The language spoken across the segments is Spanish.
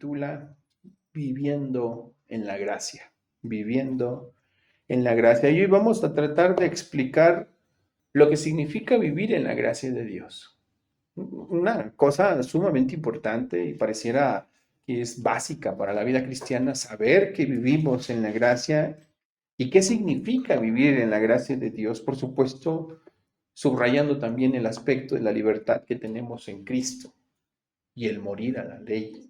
titula Viviendo en la Gracia. Viviendo en la gracia. Y hoy vamos a tratar de explicar lo que significa vivir en la gracia de Dios. Una cosa sumamente importante y pareciera que es básica para la vida cristiana saber que vivimos en la gracia y qué significa vivir en la gracia de Dios. Por supuesto, subrayando también el aspecto de la libertad que tenemos en Cristo y el morir a la ley.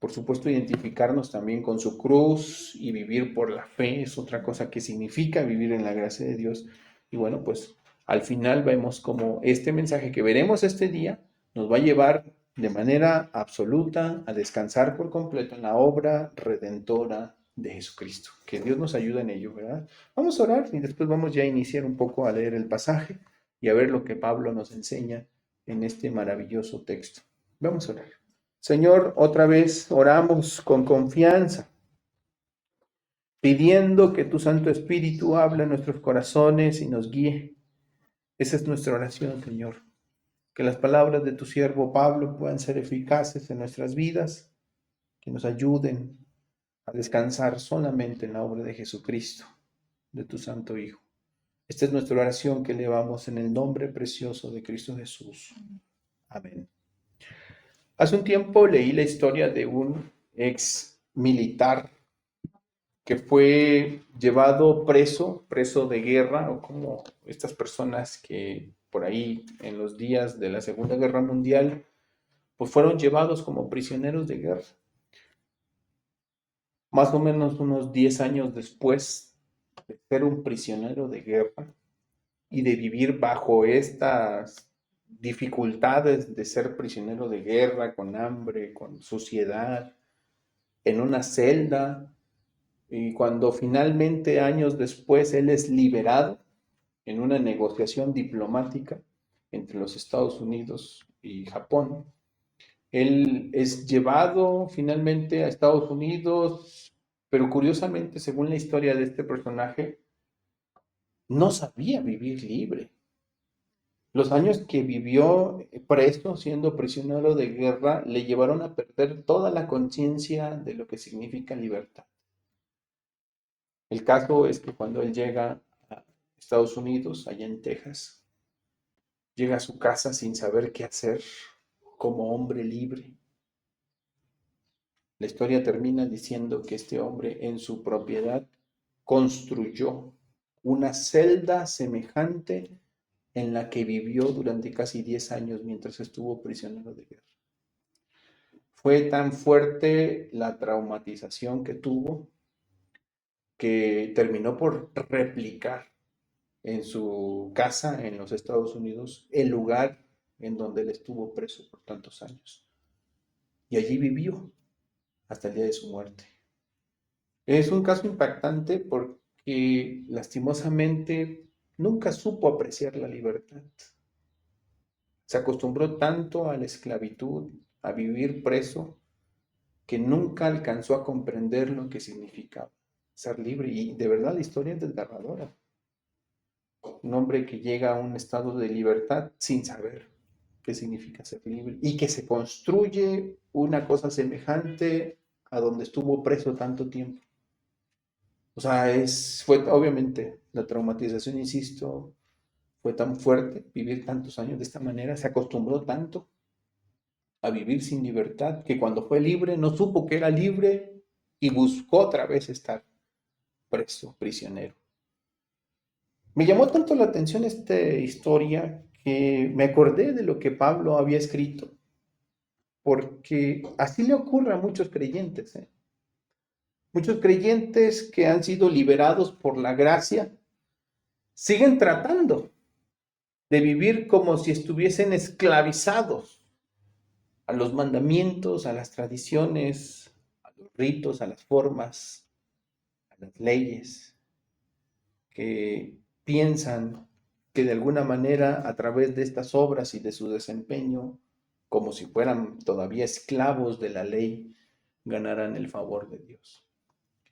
Por supuesto, identificarnos también con su cruz y vivir por la fe es otra cosa que significa vivir en la gracia de Dios. Y bueno, pues al final vemos como este mensaje que veremos este día nos va a llevar de manera absoluta a descansar por completo en la obra redentora de Jesucristo. Que Dios nos ayude en ello, ¿verdad? Vamos a orar y después vamos ya a iniciar un poco a leer el pasaje y a ver lo que Pablo nos enseña en este maravilloso texto. Vamos a orar. Señor, otra vez oramos con confianza, pidiendo que tu Santo Espíritu hable en nuestros corazones y nos guíe. Esa es nuestra oración, Señor. Que las palabras de tu siervo Pablo puedan ser eficaces en nuestras vidas, que nos ayuden a descansar solamente en la obra de Jesucristo, de tu Santo Hijo. Esta es nuestra oración que elevamos en el nombre precioso de Cristo Jesús. Amén. Hace un tiempo leí la historia de un ex militar que fue llevado preso de guerra, o como estas personas que por ahí en los días de la Segunda Guerra Mundial, pues fueron llevados como prisioneros de guerra. Más o menos unos 10 años después de ser un prisionero de guerra y de vivir bajo estas dificultades de ser prisionero de guerra, con hambre, con suciedad, en una celda, y cuando finalmente años después él es liberado en una negociación diplomática entre los Estados Unidos y Japón, él es llevado finalmente a Estados Unidos, pero curiosamente, según la historia de este personaje, no sabía vivir libre. Los años que vivió preso, siendo prisionero de guerra, le llevaron a perder toda la conciencia de lo que significa libertad. El caso es que cuando él llega a Estados Unidos, allá en Texas, llega a su casa sin saber qué hacer como hombre libre. La historia termina diciendo que este hombre en su propiedad construyó una celda semejante en la que vivió durante casi 10 años mientras estuvo prisionero de guerra. Fue tan fuerte la traumatización que tuvo que terminó por replicar en su casa en los Estados Unidos el lugar en donde él estuvo preso por tantos años. Y allí vivió hasta el día de su muerte. Es un caso impactante porque lastimosamente nunca supo apreciar la libertad. Se acostumbró tanto a la esclavitud, a vivir preso, que nunca alcanzó a comprender lo que significaba ser libre. Y de verdad la historia es desgarradora. Un hombre que llega a un estado de libertad sin saber qué significa ser libre y que se construye una cosa semejante a donde estuvo preso tanto tiempo. O sea, fue obviamente la traumatización, insisto, fue tan fuerte vivir tantos años de esta manera, se acostumbró tanto a vivir sin libertad que cuando fue libre no supo que era libre y buscó otra vez estar preso, prisionero. Me llamó tanto la atención esta historia que me acordé de lo que Pablo había escrito, porque así le ocurre a muchos creyentes, ¿eh? Muchos creyentes que han sido liberados por la gracia siguen tratando de vivir como si estuviesen esclavizados a los mandamientos, a las tradiciones, a los ritos, a las formas, a las leyes, que piensan que de alguna manera a través de estas obras y de su desempeño, como si fueran todavía esclavos de la ley, ganarán el favor de Dios.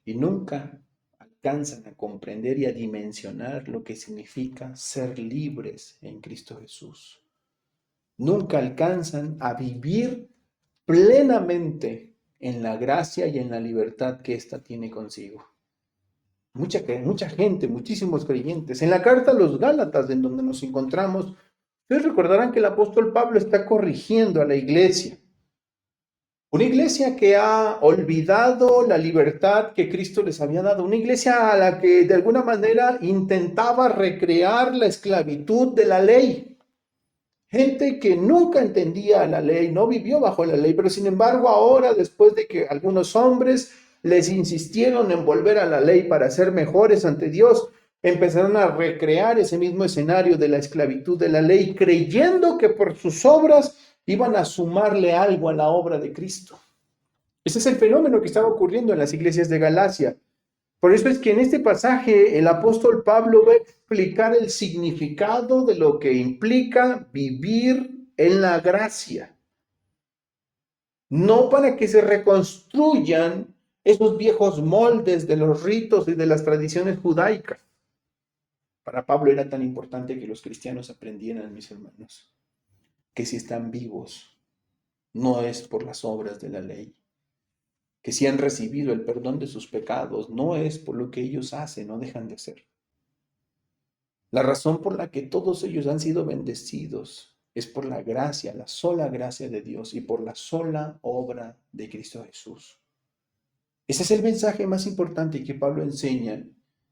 Y nunca alcanzan a comprender y a dimensionar lo que significa ser libres en Cristo Jesús. Nunca alcanzan a vivir plenamente en la gracia y en la libertad que ésta tiene consigo. Mucha gente, muchísimos creyentes. En la carta a los Gálatas, en donde nos encontramos, ustedes recordarán que el apóstol Pablo está corrigiendo a la iglesia. Una iglesia que ha olvidado la libertad que Cristo les había dado. Una iglesia a la que de alguna manera intentaba recrear la esclavitud de la ley. Gente que nunca entendía la ley, no vivió bajo la ley, pero sin embargo ahora, después de que algunos hombres les insistieron en volver a la ley para ser mejores ante Dios, empezaron a recrear ese mismo escenario de la esclavitud de la ley, creyendo que por sus obras iban a sumarle algo a la obra de Cristo. Ese es el fenómeno que estaba ocurriendo en las iglesias de Galacia. Por eso es que en este pasaje el apóstol Pablo va a explicar el significado de lo que implica vivir en la gracia. No para que se reconstruyan esos viejos moldes de los ritos y de las tradiciones judaicas. Para Pablo era tan importante que los cristianos aprendieran, mis hermanos, que si están vivos, no es por las obras de la ley. Que si han recibido el perdón de sus pecados, no es por lo que ellos hacen o dejan de hacer. La razón por la que todos ellos han sido bendecidos es por la gracia, la sola gracia de Dios y por la sola obra de Cristo Jesús. Ese es el mensaje más importante que Pablo enseña,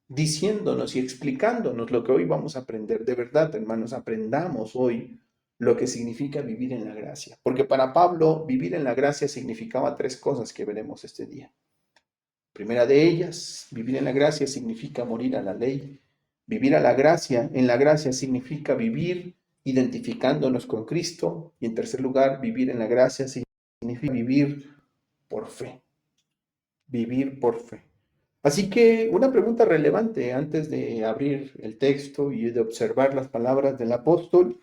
diciéndonos y explicándonos lo que hoy vamos a aprender. De verdad, hermanos, aprendamos hoy lo que significa vivir en la gracia. Porque para Pablo, vivir en la gracia significaba tres cosas que veremos este día. Primera de ellas, vivir en la gracia significa morir a la ley. Vivir a la gracia, en la gracia significa vivir identificándonos con Cristo. Y en tercer lugar, vivir en la gracia significa vivir por fe. Vivir por fe. Así que una pregunta relevante antes de abrir el texto y de observar las palabras del apóstol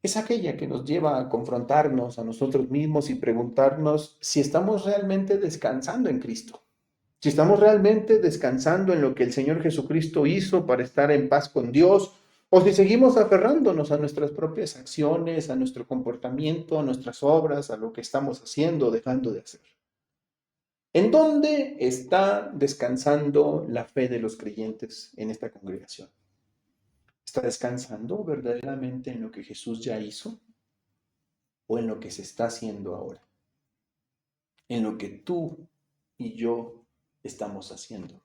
es aquella que nos lleva a confrontarnos a nosotros mismos y preguntarnos si estamos realmente descansando en Cristo. Si estamos realmente descansando en lo que el Señor Jesucristo hizo para estar en paz con Dios, o si seguimos aferrándonos a nuestras propias acciones, a nuestro comportamiento, a nuestras obras, a lo que estamos haciendo o dejando de hacer. ¿En dónde está descansando la fe de los creyentes en esta congregación? ¿Está descansando verdaderamente en lo que Jesús ya hizo o en lo que se está haciendo ahora? En lo que tú y yo estamos haciendo.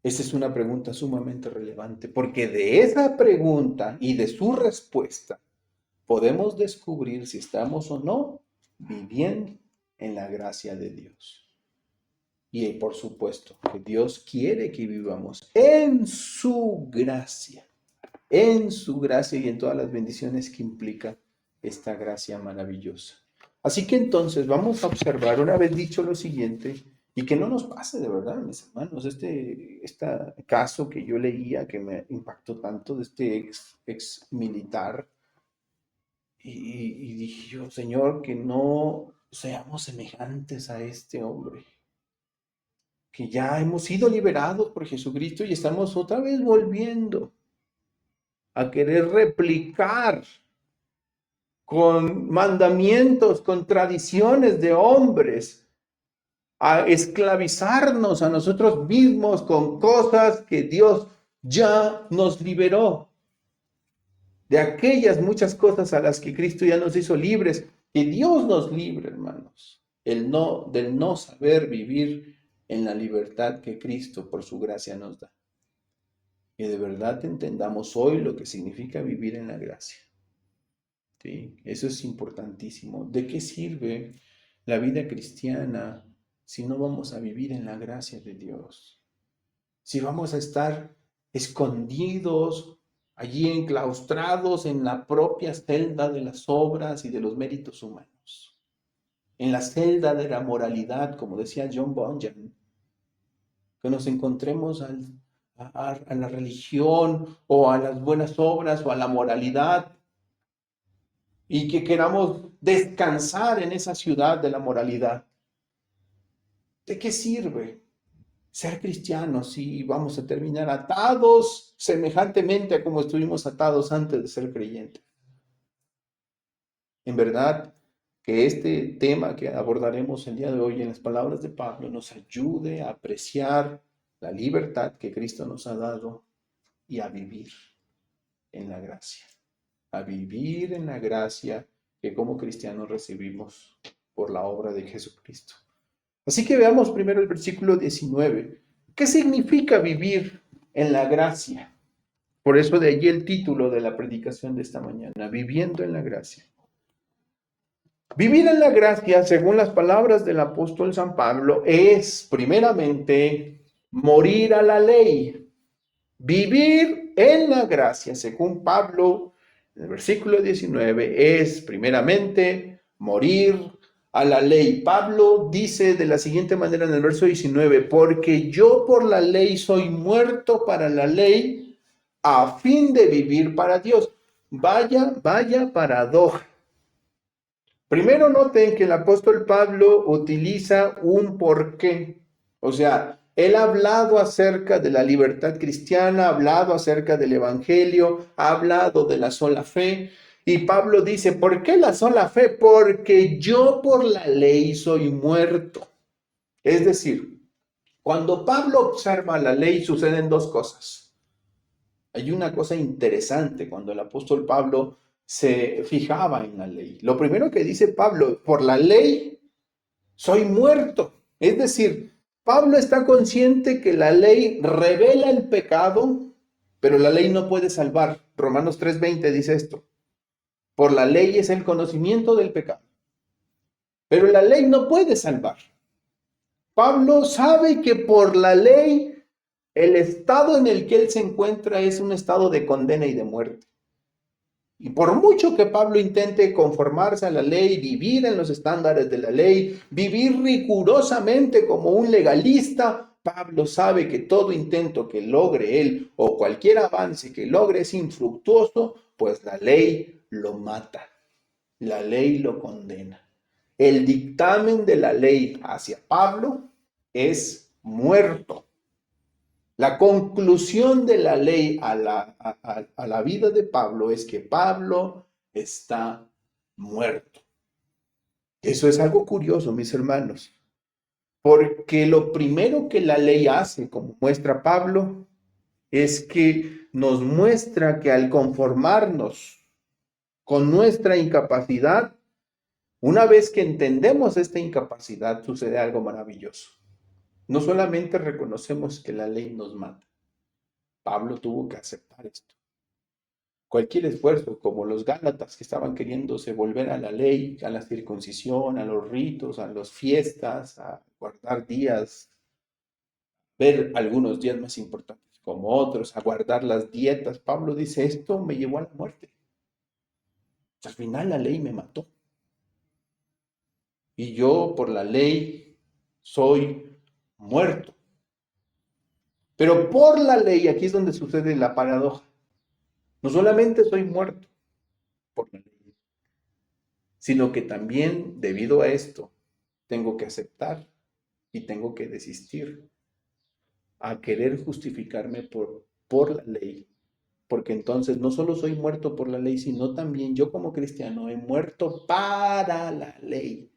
Esa es una pregunta sumamente relevante, porque de esa pregunta y de su respuesta podemos descubrir si estamos o no viviendo en la gracia de Dios. Y por supuesto que Dios quiere que vivamos en su gracia y en todas las bendiciones que implica esta gracia maravillosa. Así que entonces vamos a observar, una vez dicho lo siguiente, y que no nos pase de verdad, mis hermanos, este caso que yo leía que me impactó tanto de este ex militar, y dije yo, Señor, que no seamos semejantes a este hombre, que ya hemos sido liberados por Jesucristo y estamos otra vez volviendo a querer replicar con mandamientos, con tradiciones de hombres, a esclavizarnos a nosotros mismos con cosas que Dios ya nos liberó. De aquellas muchas cosas a las que Cristo ya nos hizo libres, que Dios nos libre, hermanos, del no saber vivir en la libertad que Cristo por su gracia nos da. Que de verdad entendamos hoy lo que significa vivir en la gracia. ¿Sí? Eso es importantísimo. ¿De qué sirve la vida cristiana si no vamos a vivir en la gracia de Dios? Si vamos a estar escondidos, allí enclaustrados en la propia celda de las obras y de los méritos humanos, en la celda de la moralidad, como decía John Bunyan, que nos encontremos a la religión o a las buenas obras o a la moralidad y que queramos descansar en esa ciudad de la moralidad. ¿De qué sirve ser cristianos si vamos a terminar atados semejantemente a como estuvimos atados antes de ser creyentes? En verdad que este tema que abordaremos el día de hoy en las palabras de Pablo nos ayude a apreciar la libertad que Cristo nos ha dado y a vivir en la gracia, a vivir en la gracia que como cristianos recibimos por la obra de Jesucristo. Así que veamos primero el versículo 19. ¿Qué significa vivir en la gracia? Por eso de allí el título de la predicación de esta mañana, viviendo en la gracia. Vivir en la gracia, según las palabras del apóstol San Pablo, es primeramente morir a la ley. Vivir en la gracia, según Pablo, en el versículo 19, es primeramente morir a la ley. Pablo dice de la siguiente manera en el verso 19, porque yo por la ley soy muerto para la ley, a fin de vivir para Dios. Vaya paradoja. Primero noten que el apóstol Pablo utiliza un porqué. O sea, él ha hablado acerca de la libertad cristiana, ha hablado acerca del evangelio, ha hablado de la sola fe. Y Pablo dice, ¿por qué la sola fe? Porque yo por la ley soy muerto. Es decir, cuando Pablo observa la ley suceden dos cosas. Hay una cosa interesante cuando el apóstol Pablo se fijaba en la ley. Lo primero que dice Pablo, por la ley soy muerto. Es decir, Pablo está consciente que la ley revela el pecado, pero la ley no puede salvar. Romanos 3:20 dice esto. Por la ley es el conocimiento del pecado, pero la ley no puede salvar. Pablo sabe que por la ley el estado en el que él se encuentra es un estado de condena y de muerte. Y por mucho que Pablo intente conformarse a la ley, vivir en los estándares de la ley, vivir rigurosamente como un legalista, Pablo sabe que todo intento que logre él o cualquier avance que logre es infructuoso, pues la ley lo mata, la ley lo condena. El dictamen de la ley hacia Pablo es muerto. La conclusión de la ley a la vida de Pablo es que Pablo está muerto. Eso es algo curioso, mis hermanos, porque lo primero que la ley hace, como muestra Pablo, es que nos muestra que al conformarnos con nuestra incapacidad, una vez que entendemos esta incapacidad, sucede algo maravilloso. No solamente reconocemos que la ley nos mata, Pablo tuvo que aceptar esto. Cualquier esfuerzo, como los gálatas que estaban queriéndose volver a la ley, a la circuncisión, a los ritos, a las fiestas, a guardar días, ver algunos días más importantes como otros, a guardar las dietas. Pablo dice, esto me llevó a la muerte. Al final la ley me mató. Y yo por la ley soy muerto. Pero por la ley, aquí es donde sucede la paradoja. No solamente soy muerto por la ley, sino que también debido a esto tengo que aceptar y tengo que desistir a querer justificarme por la ley, porque entonces no solo soy muerto por la ley, sino también yo como cristiano he muerto para la ley.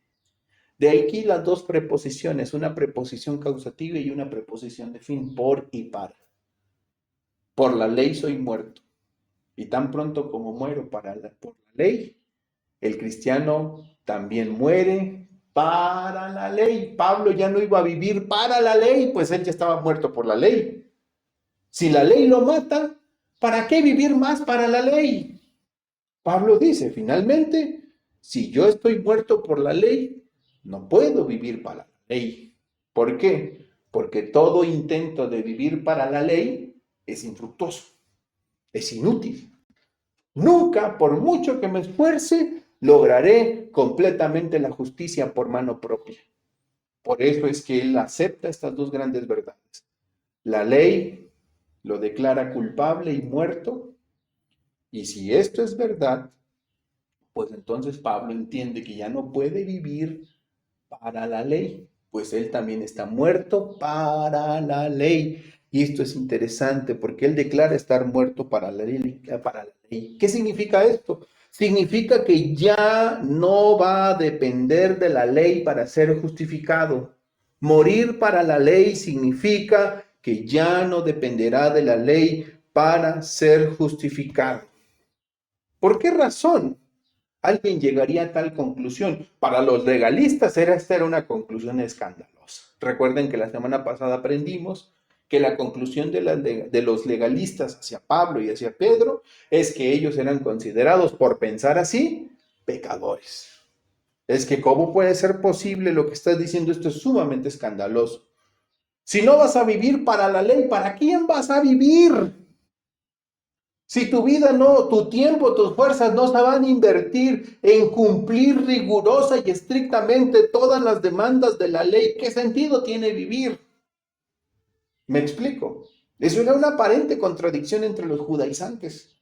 De aquí las dos preposiciones, una preposición causativa y una preposición de fin, por y para. Por la ley soy muerto. Y tan pronto como muero por la ley, el cristiano también muere para la ley. Pablo ya no iba a vivir para la ley, pues él ya estaba muerto por la ley. Si la ley lo mata, ¿para qué vivir más para la ley? Pablo dice, finalmente, si yo estoy muerto por la ley, no puedo vivir para la ley. ¿Por qué? Porque todo intento de vivir para la ley es infructuoso, es inútil. Nunca, por mucho que me esfuerce, lograré completamente la justicia por mano propia. Por eso es que él acepta estas dos grandes verdades. La ley lo declara culpable y muerto, y si esto es verdad, pues entonces Pablo entiende que ya no puede vivir para la ley, pues él también está muerto para la ley. Y esto es interesante porque él declara estar muerto para la ley, para la ley. ¿Qué significa esto? Significa que ya no va a depender de la ley para ser justificado. Morir para la ley significa que ya no dependerá de la ley para ser justificado. ¿Por qué razón alguien llegaría a tal conclusión? Para los legalistas esta era una conclusión escandalosa. Recuerden que la semana pasada aprendimos que la conclusión de los legalistas hacia Pablo y hacia Pedro es que ellos eran considerados, por pensar así, pecadores. Es que ¿cómo puede ser posible lo que estás diciendo? Esto es sumamente escandaloso. Si no vas a vivir para la ley, ¿para quién vas a vivir? Si tu vida no, tu tiempo, tus fuerzas no se van a invertir en cumplir rigurosa y estrictamente todas las demandas de la ley, ¿qué sentido tiene vivir? ¿Me explico? Eso era una aparente contradicción entre los judaizantes.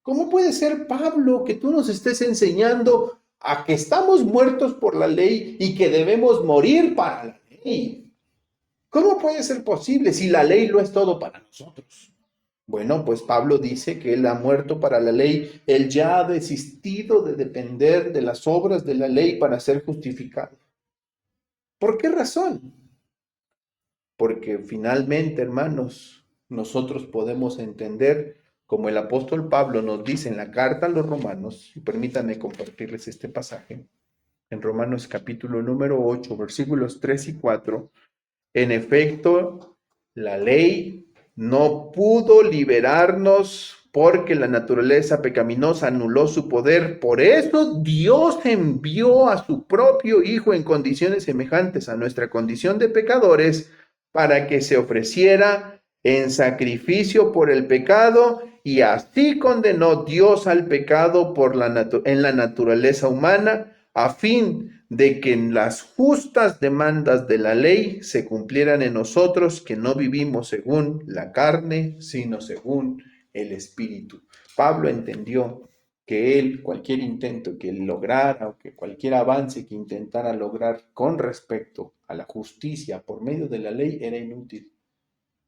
¿Cómo puede ser, Pablo, que tú nos estés enseñando a que estamos muertos por la ley y que debemos morir para la ley? ¿Cómo puede ser posible si la ley lo es todo para nosotros? Bueno, pues Pablo dice que él ha muerto para la ley, él ya ha desistido de depender de las obras de la ley para ser justificado. ¿Por qué razón? Porque finalmente, hermanos, nosotros podemos entender, como el apóstol Pablo nos dice en la carta a los Romanos, y permítanme compartirles este pasaje, en Romanos capítulo número 8, versículos 3 y 4, en efecto, la ley no pudo liberarnos porque la naturaleza pecaminosa anuló su poder. Por eso Dios envió a su propio Hijo en condiciones semejantes a nuestra condición de pecadores para que se ofreciera en sacrificio por el pecado y así condenó Dios al pecado en la naturaleza humana a fin de que las justas demandas de la ley se cumplieran en nosotros, que no vivimos según la carne, sino según el Espíritu. Pablo entendió que él, cualquier intento que él lograra o que cualquier avance que intentara lograr con respecto a la justicia por medio de la ley era inútil.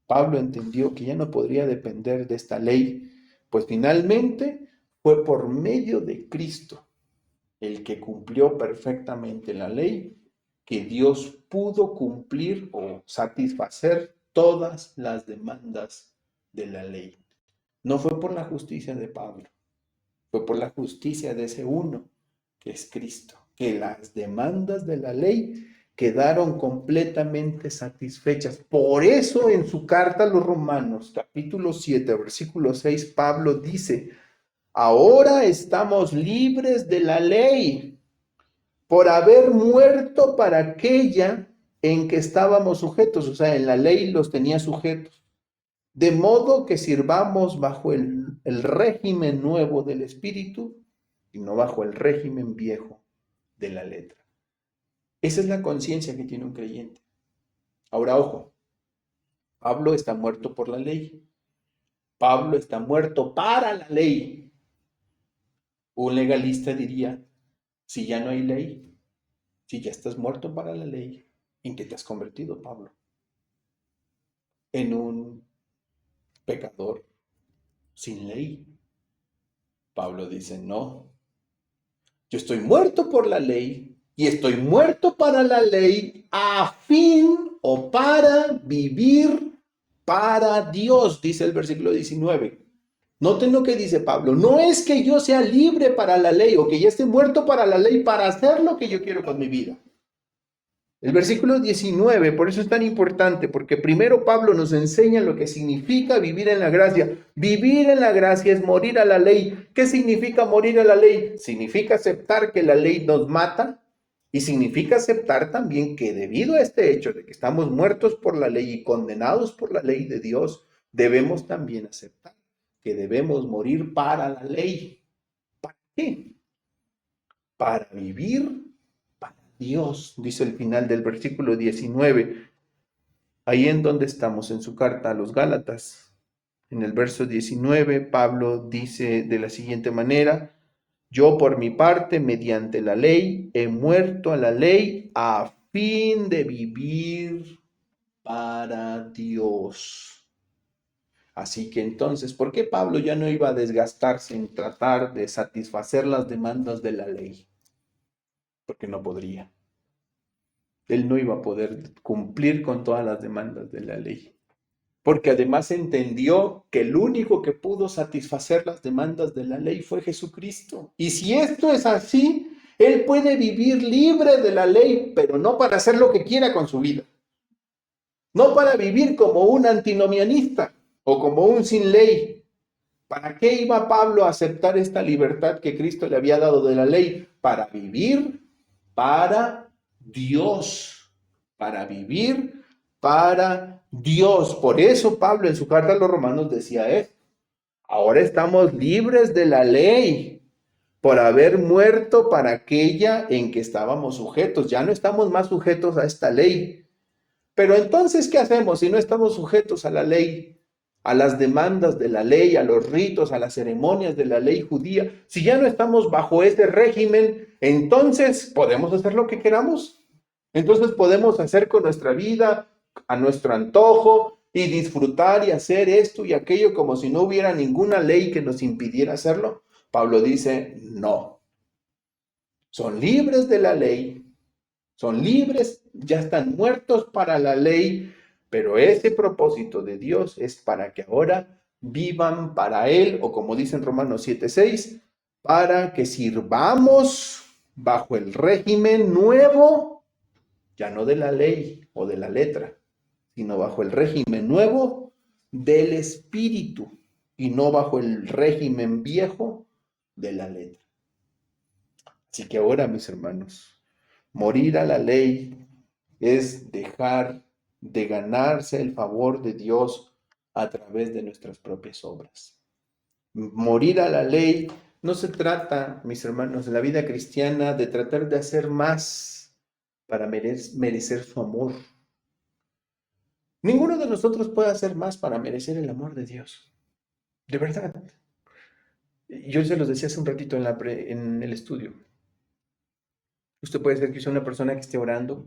Pablo entendió que ya no podría depender de esta ley, pues finalmente fue por medio de Cristo, el que cumplió perfectamente la ley, que Dios pudo cumplir o satisfacer todas las demandas de la ley. No fue por la justicia de Pablo, fue por la justicia de ese uno, que es Cristo, que las demandas de la ley quedaron completamente satisfechas. Por eso en su carta a los Romanos, capítulo 7, versículo 6, Pablo dice: ahora estamos libres de la ley por haber muerto para aquella en que estábamos sujetos. O sea, en la ley los tenía sujetos. De modo que sirvamos bajo el régimen nuevo del Espíritu y no bajo el régimen viejo de la letra. Esa es la conciencia que tiene un creyente. Ahora, ojo, Pablo está muerto por la ley. Pablo está muerto para la ley. Un legalista diría, si ya no hay ley, si ya estás muerto para la ley, ¿en qué te has convertido, Pablo? En un pecador sin ley. Pablo dice, no, yo estoy muerto por la ley y estoy muerto para la ley a fin o para vivir para Dios, dice el versículo 19. Noten lo que dice Pablo, no es que yo sea libre para la ley o que ya esté muerto para la ley para hacer lo que yo quiero con mi vida. El versículo 19, por eso es tan importante, porque primero Pablo nos enseña lo que significa vivir en la gracia. Vivir en la gracia es morir a la ley. ¿Qué significa morir a la ley? Significa aceptar que la ley nos mata y significa aceptar también que debido a este hecho de que estamos muertos por la ley y condenados por la ley de Dios, debemos también aceptar que debemos morir para la ley. ¿Para qué? Para vivir Dios, dice el final del versículo 19, ahí en donde estamos en su carta a los Gálatas. En el verso 19, Pablo dice de la siguiente manera: yo por mi parte, mediante la ley, he muerto a la ley a fin de vivir para Dios. Así que entonces, ¿por qué Pablo ya no iba a desgastarse en tratar de satisfacer las demandas de la ley? Porque no podría. Él no iba a poder cumplir con todas las demandas de la ley. Porque además entendió que el único que pudo satisfacer las demandas de la ley fue Jesucristo. Y si esto es así, él puede vivir libre de la ley, pero no para hacer lo que quiera con su vida. No para vivir como un antinomianista o como un sin ley. ¿Para qué iba Pablo a aceptar esta libertad que Cristo le había dado de la ley? Para vivir para Dios. Para vivir para Dios. Por eso Pablo en su carta a los Romanos decía esto. Ahora estamos libres de la ley por haber muerto para aquella en que estábamos sujetos. Ya no estamos más sujetos a esta ley. Pero entonces, ¿qué hacemos si no estamos sujetos a la ley, a las demandas de la ley, a los ritos, a las ceremonias de la ley judía? Si ya no estamos bajo ese régimen, entonces podemos hacer lo que queramos. Entonces podemos hacer con nuestra vida a nuestro antojo y disfrutar y hacer esto y aquello como si no hubiera ninguna ley que nos impidiera hacerlo. Pablo dice, no, son libres de la ley, son libres, ya están muertos para la ley, pero ese propósito de Dios es para que ahora vivan para Él, o como dice en Romanos 7:6, para que sirvamos bajo el régimen nuevo, ya no de la ley o de la letra, sino bajo el régimen nuevo del Espíritu y no bajo el régimen viejo de la letra. Así que ahora, mis hermanos, morir a la ley es dejar de ganarse el favor de Dios a través de nuestras propias obras. Morir a la ley no se trata, mis hermanos, en la vida cristiana de tratar de hacer más para merecer su amor. Ninguno de nosotros puede hacer más para merecer el amor de Dios. De verdad. Yo se los decía hace un ratito en el estudio. Usted puede ser que sea una persona que esté orando,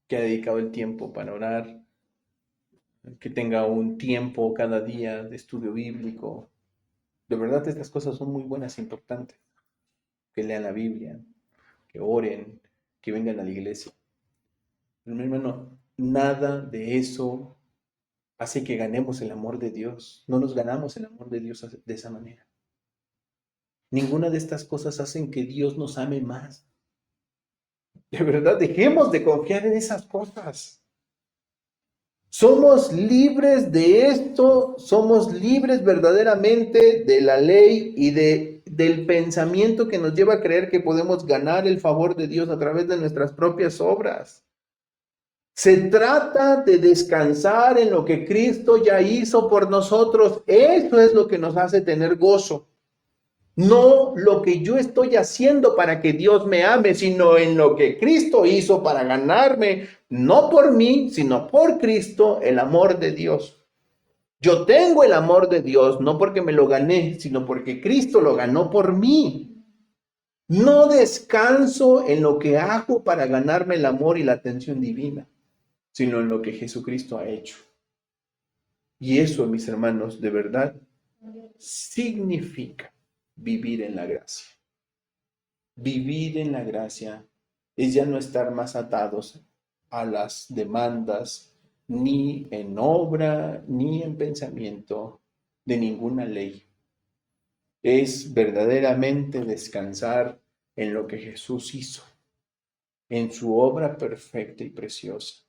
que ha dedicado el tiempo para orar, que tenga un tiempo cada día de estudio bíblico. De verdad, estas cosas son muy buenas e importantes. Que lean la Biblia, que oren, que vengan a la iglesia. Pero mi hermano, nada de eso hace que ganemos el amor de Dios. No nos ganamos el amor de Dios de esa manera. Ninguna de estas cosas hacen que Dios nos ame más. De verdad, dejemos de confiar en esas cosas. Somos libres de esto, somos libres verdaderamente de la ley y del pensamiento que nos lleva a creer que podemos ganar el favor de Dios a través de nuestras propias obras. Se trata de descansar en lo que Cristo ya hizo por nosotros. Eso es lo que nos hace tener gozo. No lo que yo estoy haciendo para que Dios me ame, sino en lo que Cristo hizo para ganarme, no por mí, sino por Cristo, el amor de Dios. Yo tengo el amor de Dios, no porque me lo gané, sino porque Cristo lo ganó por mí. No descanso en lo que hago para ganarme el amor y la atención divina, sino en lo que Jesucristo ha hecho. Y eso, mis hermanos, de verdad, significa vivir en la gracia. Vivir en la gracia es ya no estar más atados a las demandas, ni en obra, ni en pensamiento de ninguna ley. Es verdaderamente descansar en lo que Jesús hizo, en su obra perfecta y preciosa.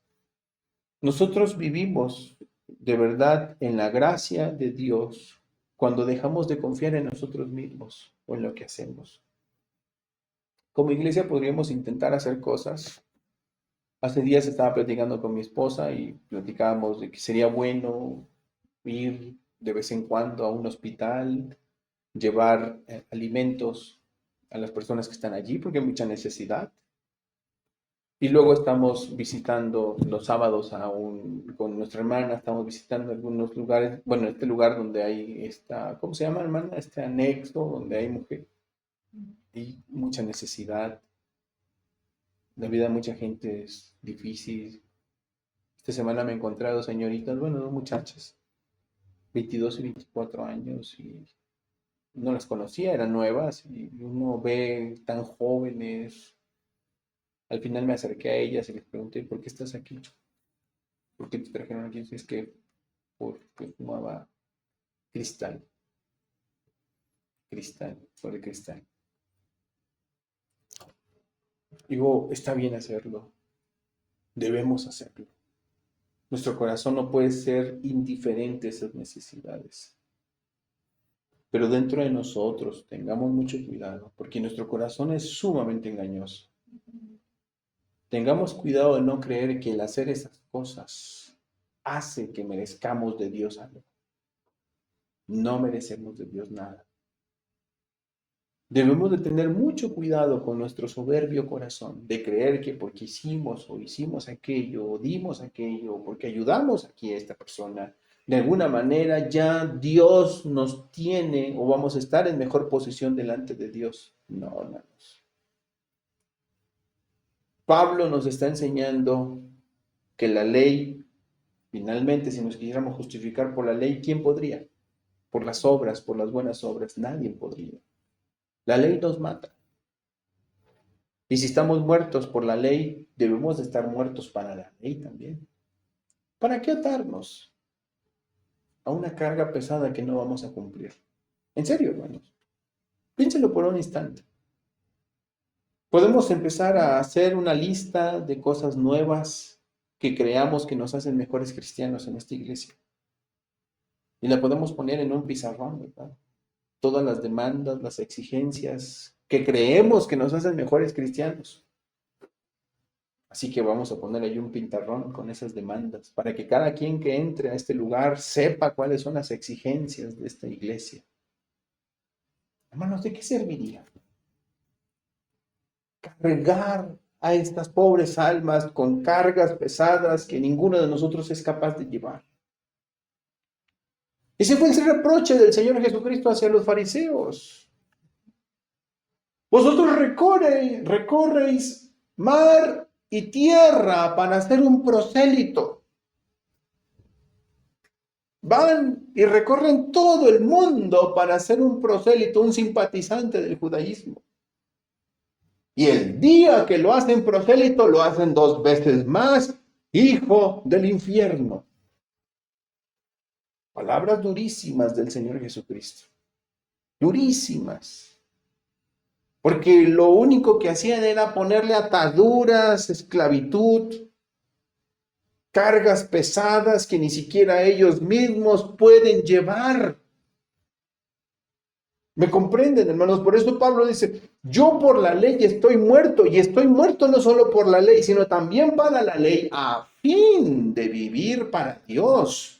Nosotros vivimos de verdad en la gracia de Dios cuando dejamos de confiar en nosotros mismos o en lo que hacemos. Como iglesia podríamos intentar hacer cosas. Hace días estaba platicando con mi esposa y platicábamos de que sería bueno ir de vez en cuando a un hospital, llevar alimentos a las personas que están allí porque hay mucha necesidad. Y luego estamos visitando los sábados con nuestra hermana, estamos visitando algunos lugares, bueno, este lugar donde hay ¿cómo se llama, hermana? Este anexo donde hay mujer y mucha necesidad. La vida de mucha gente es difícil. Esta semana me he encontrado señoritas, bueno, dos muchachas, 22 y 24 años y no las conocía, eran nuevas y uno ve tan jóvenes. Al final me acerqué a ellas y les pregunté, ¿por qué estás aquí? ¿Por qué te trajeron aquí? Es que porque fumaba cristal, cristal, sobre cristal. Digo, está bien hacerlo, debemos hacerlo. Nuestro corazón no puede ser indiferente a esas necesidades. Pero dentro de nosotros tengamos mucho cuidado, porque nuestro corazón es sumamente engañoso. Tengamos cuidado de no creer que el hacer esas cosas hace que merezcamos de Dios algo. No merecemos de Dios nada. Debemos de tener mucho cuidado con nuestro soberbio corazón, de creer que porque hicimos aquello, o dimos aquello, o porque ayudamos aquí a esta persona, de alguna manera ya Dios nos tiene o vamos a estar en mejor posición delante de Dios. No, hermanos. Pablo nos está enseñando que la ley, finalmente, si nos quisiéramos justificar por la ley, ¿quién podría? Por las obras, por las buenas obras, nadie podría. La ley nos mata. Y si estamos muertos por la ley, debemos de estar muertos para la ley también. ¿Para qué atarnos a una carga pesada que no vamos a cumplir? En serio, hermanos. Piénselo por un instante. Podemos empezar a hacer una lista de cosas nuevas que creamos que nos hacen mejores cristianos en esta iglesia. Y la podemos poner en un pizarrón, ¿verdad? Todas las demandas, las exigencias que creemos que nos hacen mejores cristianos. Así que vamos a poner ahí un pintarrón con esas demandas para que cada quien que entre a este lugar sepa cuáles son las exigencias de esta iglesia. Hermanos, ¿de qué serviría cargar a estas pobres almas con cargas pesadas que ninguno de nosotros es capaz de llevar? Ese fue el reproche del Señor Jesucristo hacia los fariseos. Vosotros recorréis mar y tierra para hacer un prosélito. Van y recorren todo el mundo para ser un prosélito, un simpatizante del judaísmo. Y el día que lo hacen prosélito, lo hacen 2 veces más, hijo del infierno. Palabras durísimas del Señor Jesucristo. Durísimas. Porque lo único que hacían era ponerle ataduras, esclavitud, cargas pesadas que ni siquiera ellos mismos pueden llevar. ¿Me comprenden, hermanos? Por eso Pablo dice, yo por la ley estoy muerto, y estoy muerto no solo por la ley, sino también para la ley, a fin de vivir para Dios.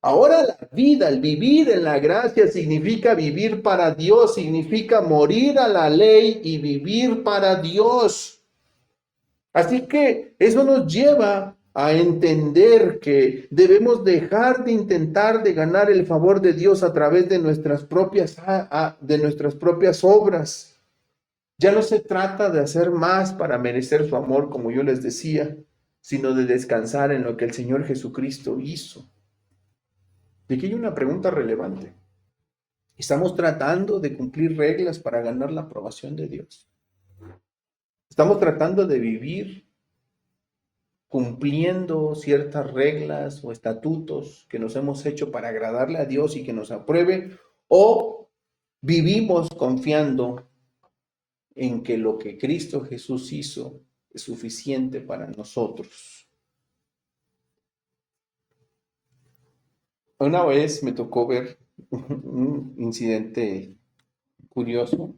Ahora la vida, el vivir en la gracia significa vivir para Dios, significa morir a la ley y vivir para Dios. Así que eso nos lleva a entender que debemos dejar de intentar de ganar el favor de Dios a través de nuestras propias obras. Ya no se trata de hacer más para merecer su amor, como yo les decía, sino de descansar en lo que el Señor Jesucristo hizo. Y aquí hay una pregunta relevante. ¿Estamos tratando de cumplir reglas para ganar la aprobación de Dios? ¿Estamos tratando de vivir cumpliendo ciertas reglas o estatutos que nos hemos hecho para agradarle a Dios y que nos apruebe? ¿O vivimos confiando en que lo que Cristo Jesús hizo es suficiente para nosotros? Una vez me tocó ver un incidente curioso,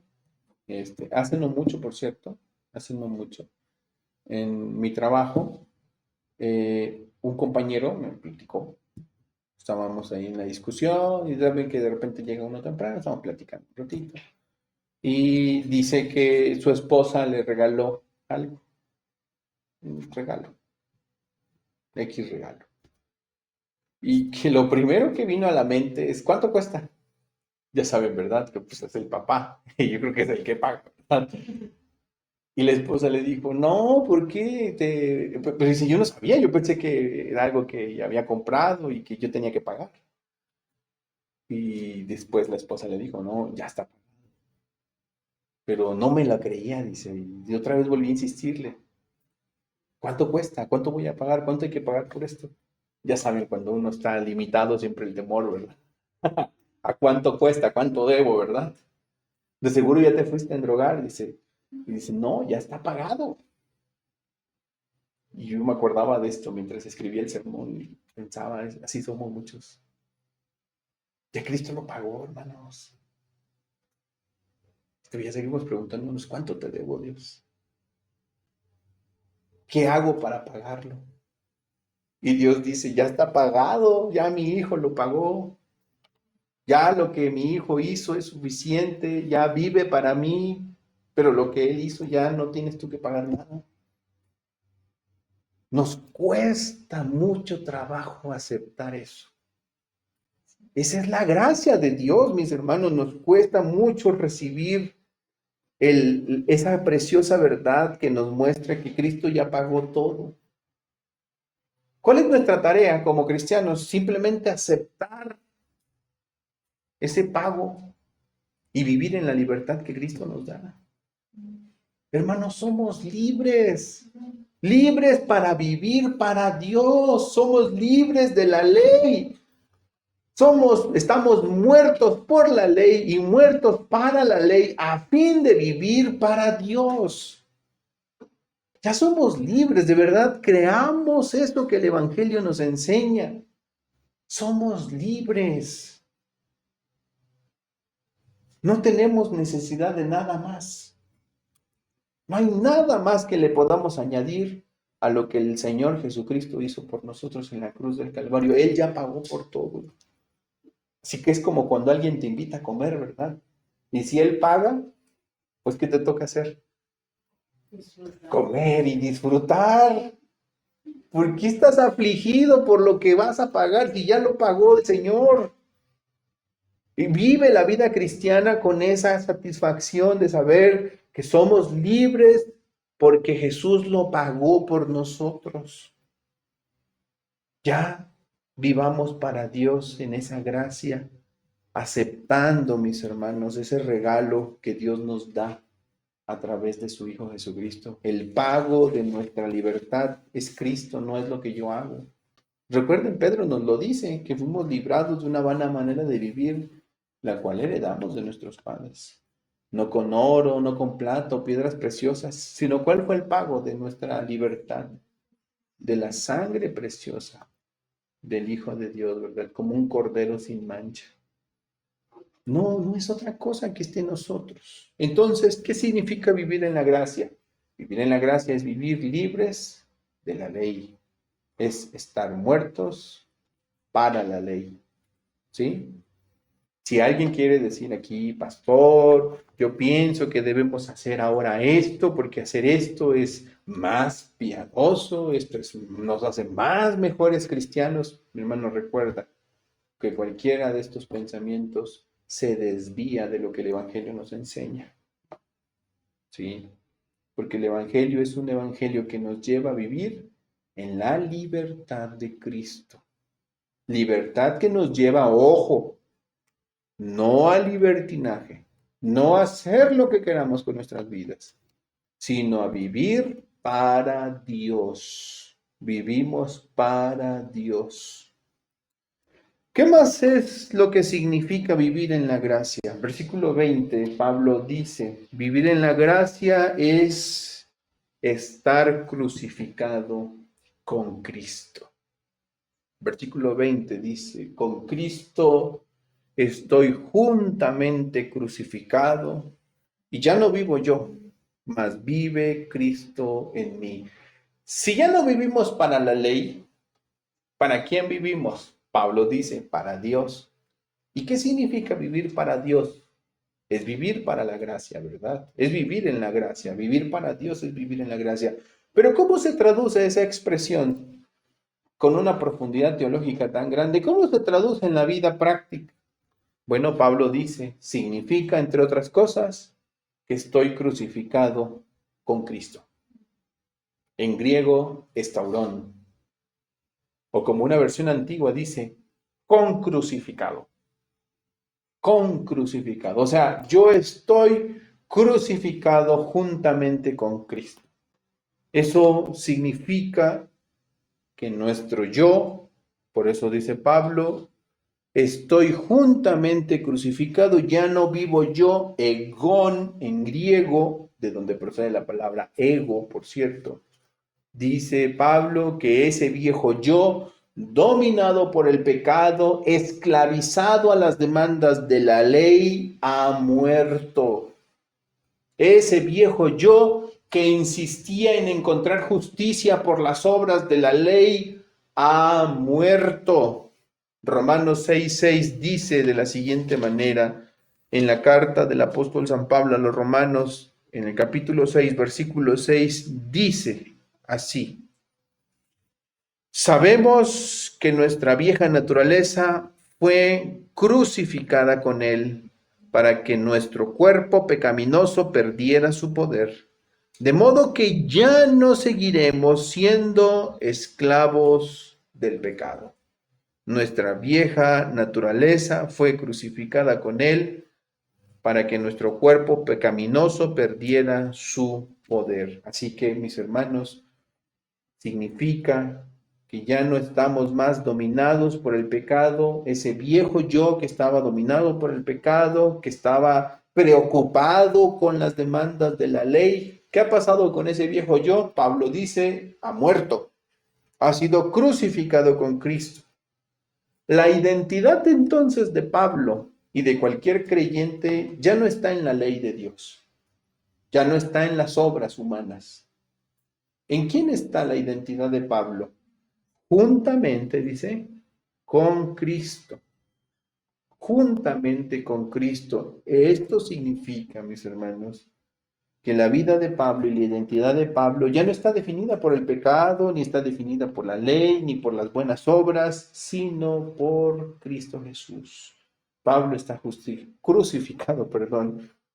hace no mucho, por cierto, hace no mucho, en mi trabajo, un compañero me platicó, estábamos ahí en la discusión y saben que de repente llega uno temprano, estamos platicando un ratito, y dice que su esposa le regaló algo, un regalo, X regalo. Y que lo primero que vino a la mente es, ¿cuánto cuesta? Ya saben, ¿verdad? Que pues es el papá, y yo creo que es el que paga, ¿verdad? Y la esposa le dijo, no, ¿por qué? Pero dice, yo no sabía, yo pensé que era algo que había comprado y que yo tenía que pagar. Y después la esposa le dijo, no, ya está. Pero no me la creía, dice. Y otra vez volví a insistirle. ¿Cuánto cuesta? ¿Cuánto voy a pagar? ¿Cuánto hay que pagar por esto? Ya saben, cuando uno está limitado, siempre el temor, ¿verdad? ¿A cuánto cuesta? ¿Cuánto debo, verdad? De seguro ya te fuiste a endrogar, dice. Y dice, no, ya está pagado. Y yo me acordaba de esto mientras escribía el sermón y pensaba, así somos muchos. Ya Cristo lo pagó, hermanos. Todavía seguimos preguntándonos, ¿cuánto te debo, Dios? ¿Qué hago para pagarlo? Y Dios dice, ya está pagado, ya mi hijo lo pagó, ya lo que mi hijo hizo es suficiente, ya vive para mí, pero lo que él hizo ya no tienes tú que pagar nada. Nos cuesta mucho trabajo aceptar eso. Esa es la gracia de Dios, mis hermanos. Nos cuesta mucho recibir esa preciosa verdad que nos muestra que Cristo ya pagó todo. ¿Cuál es nuestra tarea como cristianos? Simplemente aceptar ese pago y vivir en la libertad que Cristo nos da. Hermanos, somos libres, libres para vivir para Dios, somos libres de la ley. Estamos muertos por la ley y muertos para la ley a fin de vivir para Dios. Ya somos libres, de verdad, creamos esto que el Evangelio nos enseña. Somos libres. No tenemos necesidad de nada más. No hay nada más que le podamos añadir a lo que el Señor Jesucristo hizo por nosotros en la cruz del Calvario. Él ya pagó por todo. Así que es como cuando alguien te invita a comer, ¿verdad? Y si Él paga, pues ¿qué te toca hacer? Comer y disfrutar. ¿Por qué estás afligido por lo que vas a pagar si ya lo pagó el Señor? Y vive la vida cristiana con esa satisfacción de saber que somos libres porque Jesús lo pagó por nosotros. Ya vivamos para Dios en esa gracia, aceptando, mis hermanos, ese regalo que Dios nos da a través de su Hijo Jesucristo. El pago de nuestra libertad es Cristo, no es lo que yo hago. Recuerden, Pedro nos lo dice, que fuimos librados de una vana manera de vivir, la cual heredamos de nuestros padres. No con oro, no con plata o piedras preciosas, sino cuál fue el pago de nuestra libertad, de la sangre preciosa del Hijo de Dios, ¿verdad? Como un cordero sin mancha. No, no es otra cosa que esté en nosotros. Entonces, ¿qué significa vivir en la gracia? Vivir en la gracia es vivir libres de la ley, es estar muertos para la ley, ¿sí? Si alguien quiere decir aquí, pastor, yo pienso que debemos hacer ahora esto, porque hacer esto es más piadoso, nos hace más mejores cristianos, mi hermano, recuerda que cualquiera de estos pensamientos se desvía de lo que el Evangelio nos enseña, ¿sí? Porque el Evangelio es un Evangelio que nos lleva a vivir en la libertad de Cristo. Libertad que nos lleva, ojo, no al libertinaje, no a hacer lo que queramos con nuestras vidas, sino a vivir para Dios. Vivimos para Dios. ¿Qué más es lo que significa vivir en la gracia? Versículo 20, Pablo dice, vivir en la gracia es estar crucificado con Cristo. Versículo 20 dice, con Cristo estoy juntamente crucificado y ya no vivo yo, mas vive Cristo en mí. Si ya no vivimos para la ley, ¿para quién vivimos? Pablo dice, para Dios. ¿Y qué significa vivir para Dios? Es vivir para la gracia, ¿verdad? Es vivir en la gracia. Vivir para Dios es vivir en la gracia. Pero ¿cómo se traduce esa expresión con una profundidad teológica tan grande? ¿Cómo se traduce en la vida práctica? Bueno, Pablo dice, significa, entre otras cosas, que estoy crucificado con Cristo. En griego, estaurón. O como una versión antigua dice, con crucificado. con crucificado. O sea, yo estoy crucificado juntamente con Cristo. Eso significa que nuestro yo, por eso dice Pablo, estoy juntamente crucificado, ya no vivo yo, egón en griego, de donde procede la palabra ego, por cierto. Dice Pablo que ese viejo yo, dominado por el pecado, esclavizado a las demandas de la ley, ha muerto. Ese viejo yo que insistía en encontrar justicia por las obras de la ley, ha muerto. Romanos 6:6 dice de la siguiente manera, en la carta del apóstol San Pablo a los Romanos, en el capítulo 6, versículo 6, dice así: sabemos que nuestra vieja naturaleza fue crucificada con él para que nuestro cuerpo pecaminoso perdiera su poder, de modo que ya no seguiremos siendo esclavos del pecado. Nuestra vieja naturaleza fue crucificada con él para que nuestro cuerpo pecaminoso perdiera su poder. Así que, mis hermanos, significa que ya no estamos más dominados por el pecado, ese viejo yo que estaba dominado por el pecado, que estaba preocupado con las demandas de la ley. ¿Qué ha pasado con ese viejo yo? Pablo dice, ha muerto, ha sido crucificado con Cristo. La identidad entonces de Pablo y de cualquier creyente ya no está en la ley de Dios, ya no está en las obras humanas. ¿En quién está la identidad de Pablo? Juntamente, dice, con Cristo. Juntamente con Cristo. Esto significa, mis hermanos, que la vida de Pablo y la identidad de Pablo ya no está definida por el pecado, ni está definida por la ley, ni por las buenas obras, sino por Cristo Jesús. Pablo está crucificado,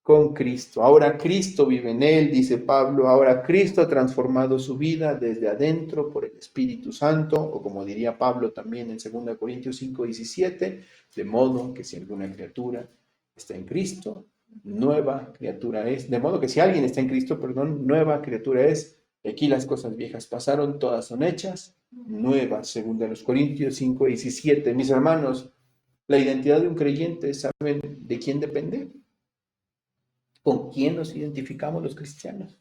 con Cristo. Ahora Cristo vive en él, dice Pablo. Ahora Cristo ha transformado su vida desde adentro por el Espíritu Santo, o como diría Pablo también en 2 Corintios 5:17, de modo que si alguna criatura está en Cristo, nueva criatura es. De modo que si alguien está en Cristo, nueva criatura es. Aquí las cosas viejas pasaron, todas son hechas nuevas, según de los Corintios 5:17. Mis hermanos, la identidad de un creyente, ¿saben de quién depende? ¿Con quién nos identificamos los cristianos?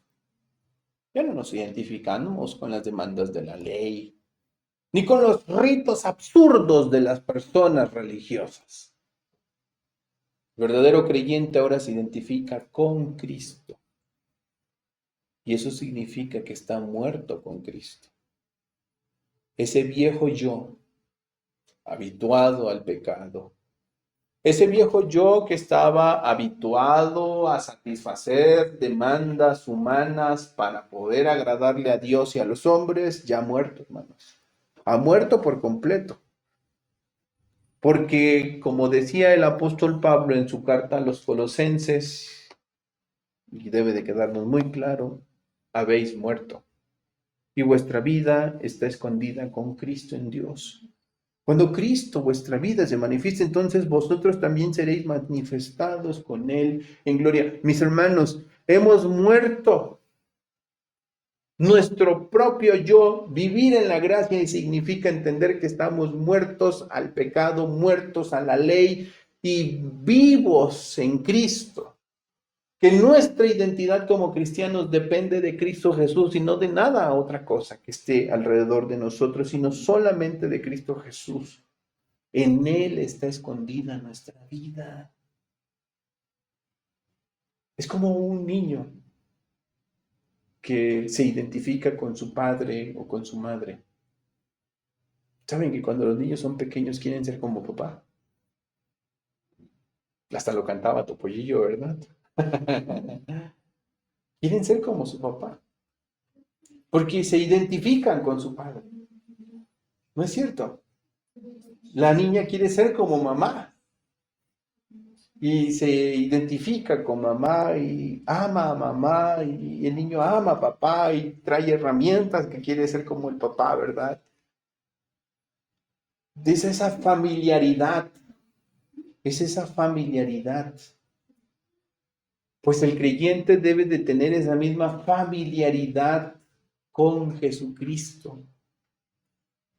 Ya no nos identificamos con las demandas de la ley, ni con los ritos absurdos de las personas religiosas. El verdadero creyente ahora se identifica con Cristo. Y eso significa que está muerto con Cristo. Ese viejo yo, habituado al pecado, ese viejo yo que estaba habituado a satisfacer demandas humanas para poder agradarle a Dios y a los hombres, ya ha muerto, hermanos. Ha muerto por completo. Porque, como decía el apóstol Pablo en su carta a los Colosenses, y debe de quedarnos muy claro, habéis muerto. Y vuestra vida está escondida con Cristo en Dios. Cuando Cristo, vuestra vida, se manifieste, entonces vosotros también seréis manifestados con Él en gloria. Mis hermanos, hemos muerto. Nuestro propio yo, vivir en la gracia, y significa entender que estamos muertos al pecado, muertos a la ley y vivos en Cristo. Que nuestra identidad como cristianos depende de Cristo Jesús y no de nada otra cosa que esté alrededor de nosotros, sino solamente de Cristo Jesús. En Él está escondida nuestra vida. Es como un niño que se identifica con su padre o con su madre. ¿Saben que cuando los niños son pequeños quieren ser como papá? Hasta lo cantaba Topollillo, ¿verdad? Quieren ser como su papá, porque se identifican con su padre. ¿No es cierto? La niña quiere ser como mamá y se identifica con mamá y ama a mamá y el niño ama a papá y trae herramientas que quiere ser como el papá, ¿verdad? Dice esa familiaridad. es esa familiaridad. Pues el creyente debe de tener esa misma familiaridad con Jesucristo.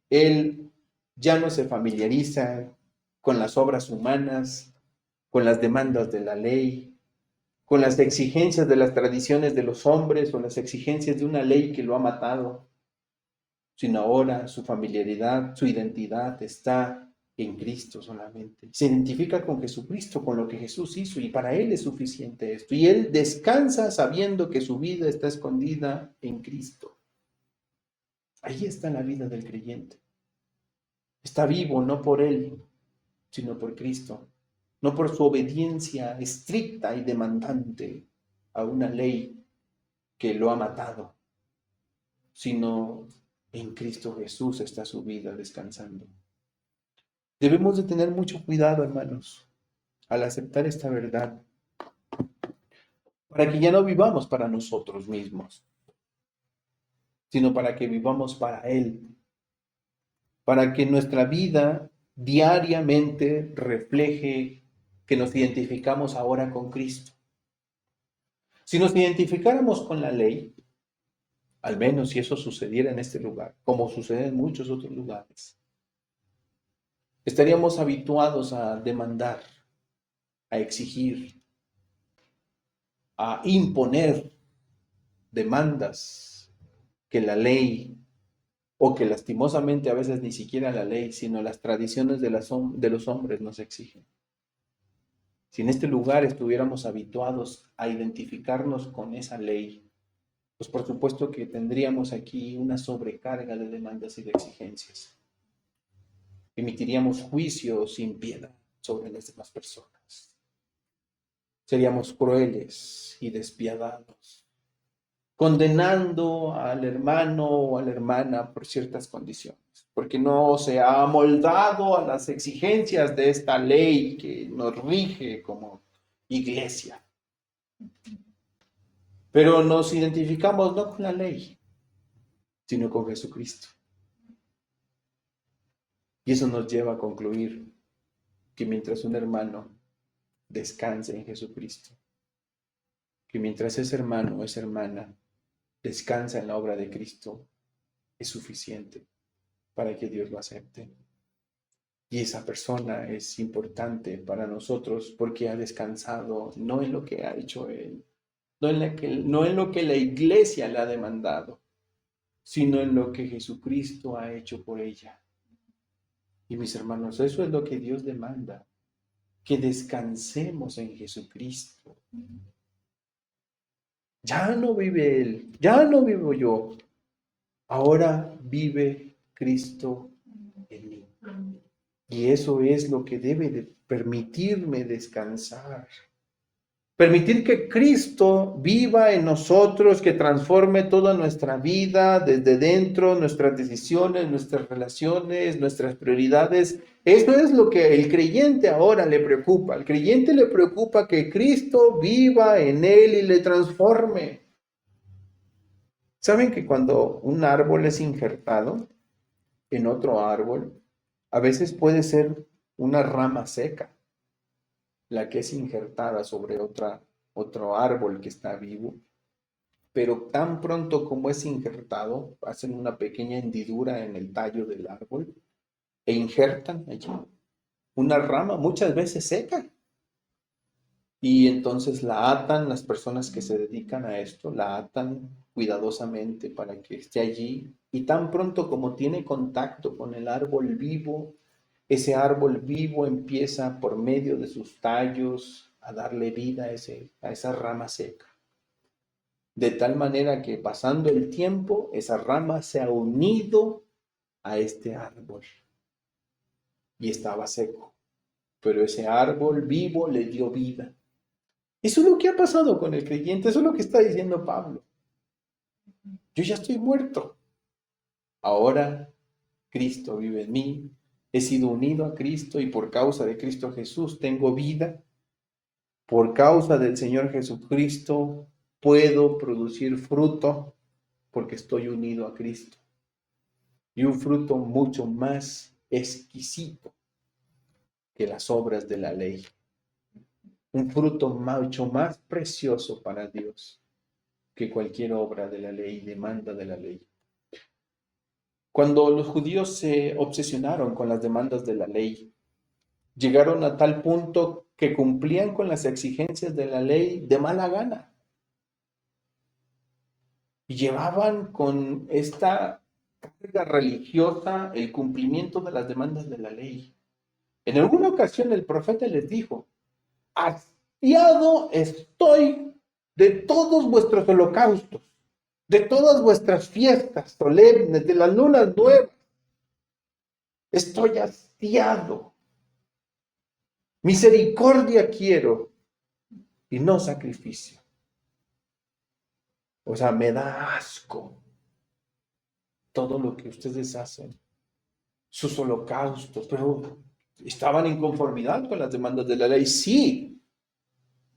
Él ya no se familiariza con las obras humanas, con las demandas de la ley, con las exigencias de las tradiciones de los hombres o las exigencias de una ley que lo ha matado, sino ahora su familiaridad, su identidad está en Cristo solamente. Se identifica con Jesucristo, con lo que Jesús hizo, y para él es suficiente esto. Y él descansa sabiendo que su vida está escondida en Cristo. Ahí está la vida del creyente. Está vivo no por él, sino por Cristo. No por su obediencia estricta y demandante a una ley que lo ha matado, sino en Cristo Jesús está su vida descansando. Debemos de tener mucho cuidado, hermanos, al aceptar esta verdad, para que ya no vivamos para nosotros mismos, sino para que vivamos para Él, para que nuestra vida diariamente refleje que nos identificamos ahora con Cristo. Si nos identificáramos con la ley, al menos si eso sucediera en este lugar, como sucede en muchos otros lugares, estaríamos habituados a demandar, a exigir, a imponer demandas que la ley, o que lastimosamente a veces ni siquiera la ley, sino las tradiciones de los hombres nos exigen. Si en este lugar estuviéramos habituados a identificarnos con esa ley, pues por supuesto que tendríamos aquí una sobrecarga de demandas y de exigencias. Emitiríamos juicios sin piedad sobre las demás personas. Seríamos crueles y despiadados, condenando al hermano o a la hermana por ciertas condiciones, porque no se ha amoldado a las exigencias de esta ley que nos rige como iglesia. Pero nos identificamos no con la ley, sino con Jesucristo. Y eso nos lleva a concluir que mientras un hermano descanse en Jesucristo, que mientras ese hermano o esa hermana descansa en la obra de Cristo, es suficiente para que Dios lo acepte. Y esa persona es importante para nosotros porque ha descansado no en lo que ha hecho Él, no en lo que la iglesia le ha demandado, sino en lo que Jesucristo ha hecho por ella. Y mis hermanos, eso es lo que Dios demanda, que descansemos en Jesucristo. Ya no vive Él, ya no vivo yo, ahora vive Cristo en mí. Y eso es lo que debe de permitirme descansar. Permitir que Cristo viva en nosotros, que transforme toda nuestra vida desde dentro, nuestras decisiones, nuestras relaciones, nuestras prioridades. Eso es lo que el creyente ahora le preocupa. Al creyente le preocupa que Cristo viva en él y le transforme. ¿Saben que cuando un árbol es injertado en otro árbol, a veces puede ser una rama seca la que es injertada sobre otro árbol que está vivo, pero tan pronto como es injertado, hacen una pequeña hendidura en el tallo del árbol e injertan allí una rama muchas veces seca. Y entonces la atan, las personas que se dedican a esto, la atan cuidadosamente para que esté allí. Y tan pronto como tiene contacto con el árbol vivo, ese árbol vivo empieza por medio de sus tallos a darle vida a esa rama seca. De tal manera que pasando el tiempo, esa rama se ha unido a este árbol y estaba seco. Pero ese árbol vivo le dio vida. Eso es lo que ha pasado con el creyente, eso es lo que está diciendo Pablo. Yo ya estoy muerto. Ahora Cristo vive en mí. He sido unido a Cristo y por causa de Cristo Jesús tengo vida. Por causa del Señor Jesucristo puedo producir fruto porque estoy unido a Cristo. Y un fruto mucho más exquisito que las obras de la ley. Un fruto mucho más precioso para Dios que cualquier obra de la ley, demanda de la ley. Cuando los judíos se obsesionaron con las demandas de la ley, llegaron a tal punto que cumplían con las exigencias de la ley de mala gana. Y llevaban con esta carga religiosa el cumplimiento de las demandas de la ley. En alguna ocasión el profeta les dijo: hastiado estoy de todos vuestros holocaustos, de todas vuestras fiestas solemnes, de las lunas nuevas. Estoy hastiado. Misericordia quiero y no sacrificio. O sea, me da asco todo lo que ustedes hacen, sus holocaustos, pero estaban en conformidad con las demandas de la ley. Sí,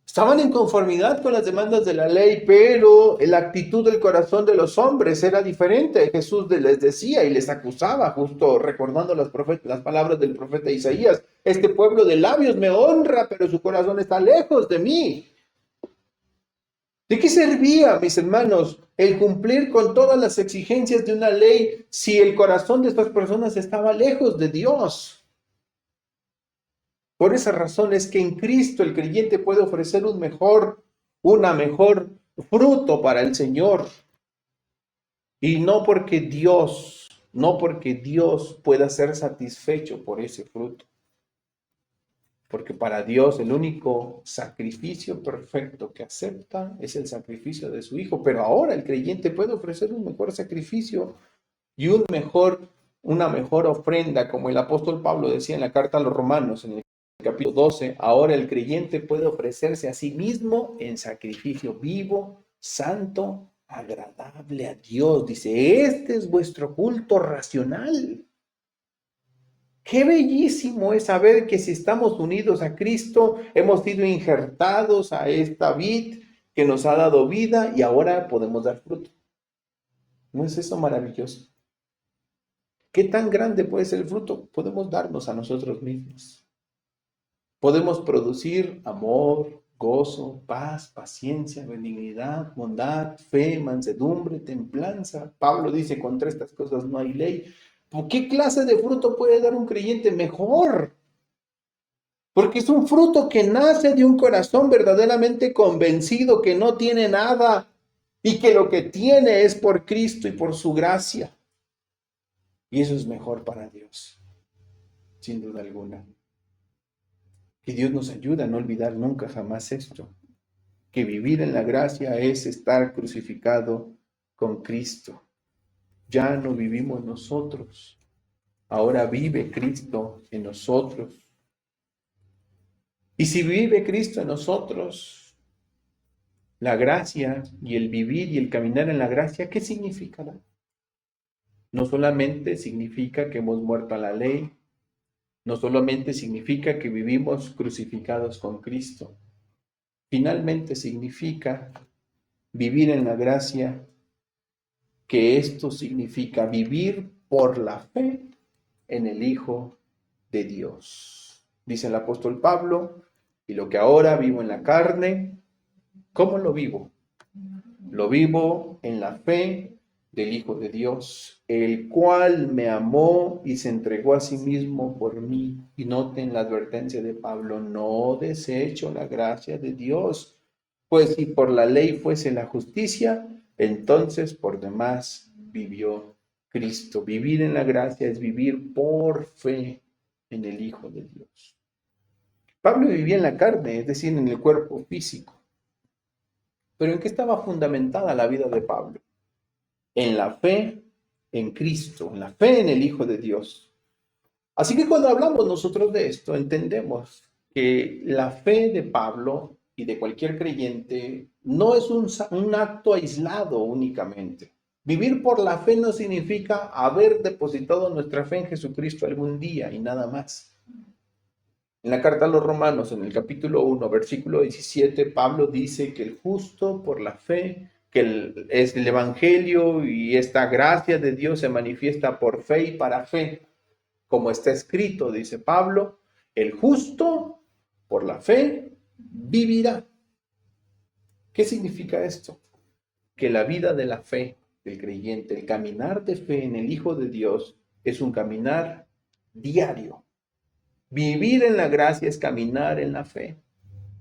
estaban en conformidad con las demandas de la ley, pero la actitud del corazón de los hombres era diferente. Jesús les decía y les acusaba, justo recordando las palabras del profeta Isaías: este pueblo de labios me honra, pero su corazón está lejos de mí. ¿De qué servía, mis hermanos, el cumplir con todas las exigencias de una ley si el corazón de estas personas estaba lejos de Dios? Por esa razón es que en Cristo el creyente puede ofrecer una mejor fruto para el Señor. Y no porque Dios pueda ser satisfecho por ese fruto. Porque para Dios el único sacrificio perfecto que acepta es el sacrificio de su Hijo. Pero ahora el creyente puede ofrecer un mejor sacrificio y una mejor ofrenda, como el apóstol Pablo decía en la carta a los Romanos, en el capítulo 12. Ahora el creyente puede ofrecerse a sí mismo en sacrificio vivo, santo, agradable a Dios. Dice: este es vuestro culto racional. Qué bellísimo es saber que si estamos unidos a Cristo, hemos sido injertados a esta vid que nos ha dado vida y ahora podemos dar fruto. ¿No es eso maravilloso? ¿Qué tan grande puede ser el fruto? Podemos darnos a nosotros mismos. Podemos producir amor, gozo, paz, paciencia, benignidad, bondad, fe, mansedumbre, templanza. Pablo dice: contra estas cosas no hay ley. ¿Por qué clase de fruto puede dar un creyente mejor? Porque es un fruto que nace de un corazón verdaderamente convencido que no tiene nada y que lo que tiene es por Cristo y por su gracia. Y eso es mejor para Dios, sin duda alguna. Que Dios nos ayude a no olvidar nunca jamás esto, que vivir en la gracia es estar crucificado con Cristo. Ya no vivimos nosotros, ahora vive Cristo en nosotros. Y si vive Cristo en nosotros, la gracia y el vivir y el caminar en la gracia, ¿qué significará? No solamente significa que hemos muerto a la ley, no solamente significa que vivimos crucificados con Cristo. Finalmente significa vivir en la gracia, que esto significa vivir por la fe en el Hijo de Dios. Dice el apóstol Pablo: y lo que ahora vivo en la carne, ¿cómo lo vivo? Lo vivo en la fe del Hijo de Dios, el cual me amó y se entregó a sí mismo por mí. Y noten la advertencia de Pablo: no desecho la gracia de Dios, pues si por la ley fuese la justicia, entonces por demás vivió Cristo. Vivir en la gracia es vivir por fe en el Hijo de Dios. Pablo vivía en la carne, es decir, en el cuerpo físico. ¿Pero en qué estaba fundamentada la vida de Pablo? En la fe en Cristo, en la fe en el Hijo de Dios. Así que cuando hablamos nosotros de esto, entendemos que la fe de Pablo y de cualquier creyente no es un acto aislado únicamente. Vivir por la fe no significa haber depositado nuestra fe en Jesucristo algún día y nada más. En la carta a los Romanos, en el capítulo 1, versículo 17, Pablo dice que el justo por la fe, que es el Evangelio y esta gracia de Dios se manifiesta por fe y para fe. Como está escrito, dice Pablo: El justo por la fe vivirá. ¿Qué significa esto? Que la vida de la fe del creyente, el caminar de fe en el Hijo de Dios, es un caminar diario. Vivir en la gracia es caminar en la fe.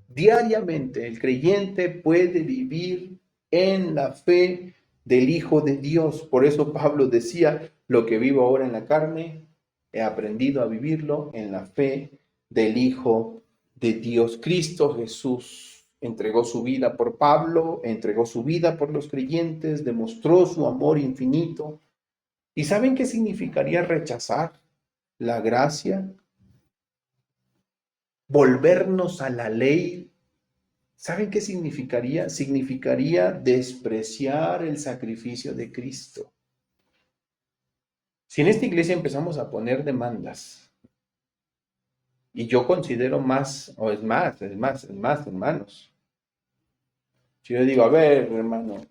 Diariamente el creyente puede vivir en la fe del Hijo de Dios. Por eso Pablo decía, lo que vivo ahora en la carne, he aprendido a vivirlo en la fe del Hijo de Dios. Cristo Jesús entregó su vida por Pablo, entregó su vida por los creyentes, demostró su amor infinito. ¿Y saben qué significaría rechazar la gracia? Volvernos a la ley. ¿Saben qué significaría? Significaría despreciar el sacrificio de Cristo. Si en esta iglesia empezamos a poner demandas, y yo considero más, o es más, hermanos. Si yo digo, a ver, hermano,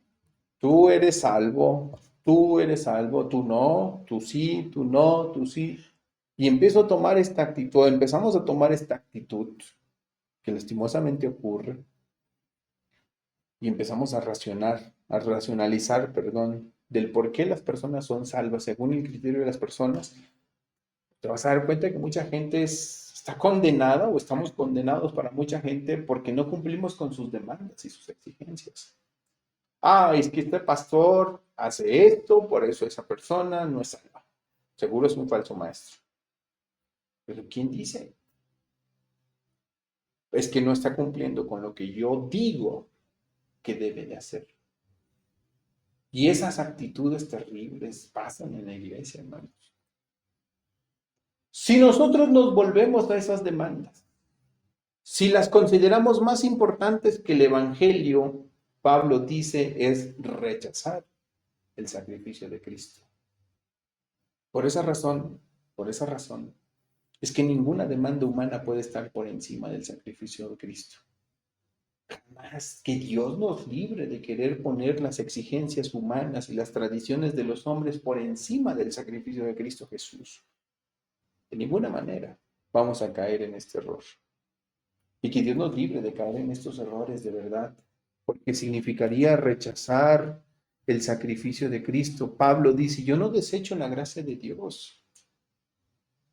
tú eres salvo, tú no, tú sí, tú no, tú sí. Y empiezo a tomar esta actitud, empezamos a tomar esta actitud, que lastimosamente ocurre, y empezamos a racionalizar, del por qué las personas son salvas según el criterio de las personas, te vas a dar cuenta que mucha gente está condenada o estamos condenados para mucha gente porque no cumplimos con sus demandas y sus exigencias. Ah, es que este pastor hace esto, por eso esa persona no es salva. Seguro es un falso maestro. Pero ¿quién dice? Es que no está cumpliendo con lo que yo digo que debe de hacer. Y esas actitudes terribles pasan en la iglesia, hermanos. Si nosotros nos volvemos a esas demandas, si las consideramos más importantes que el Evangelio, Pablo dice, es rechazar el sacrificio de Cristo. Por esa razón, es que ninguna demanda humana puede estar por encima del sacrificio de Cristo. Jamás, que Dios nos libre de querer poner las exigencias humanas y las tradiciones de los hombres por encima del sacrificio de Cristo Jesús. De ninguna manera vamos a caer en este error. Y que Dios nos libre de caer en estos errores de verdad, porque significaría rechazar el sacrificio de Cristo. Pablo dice, yo no desecho la gracia de Dios.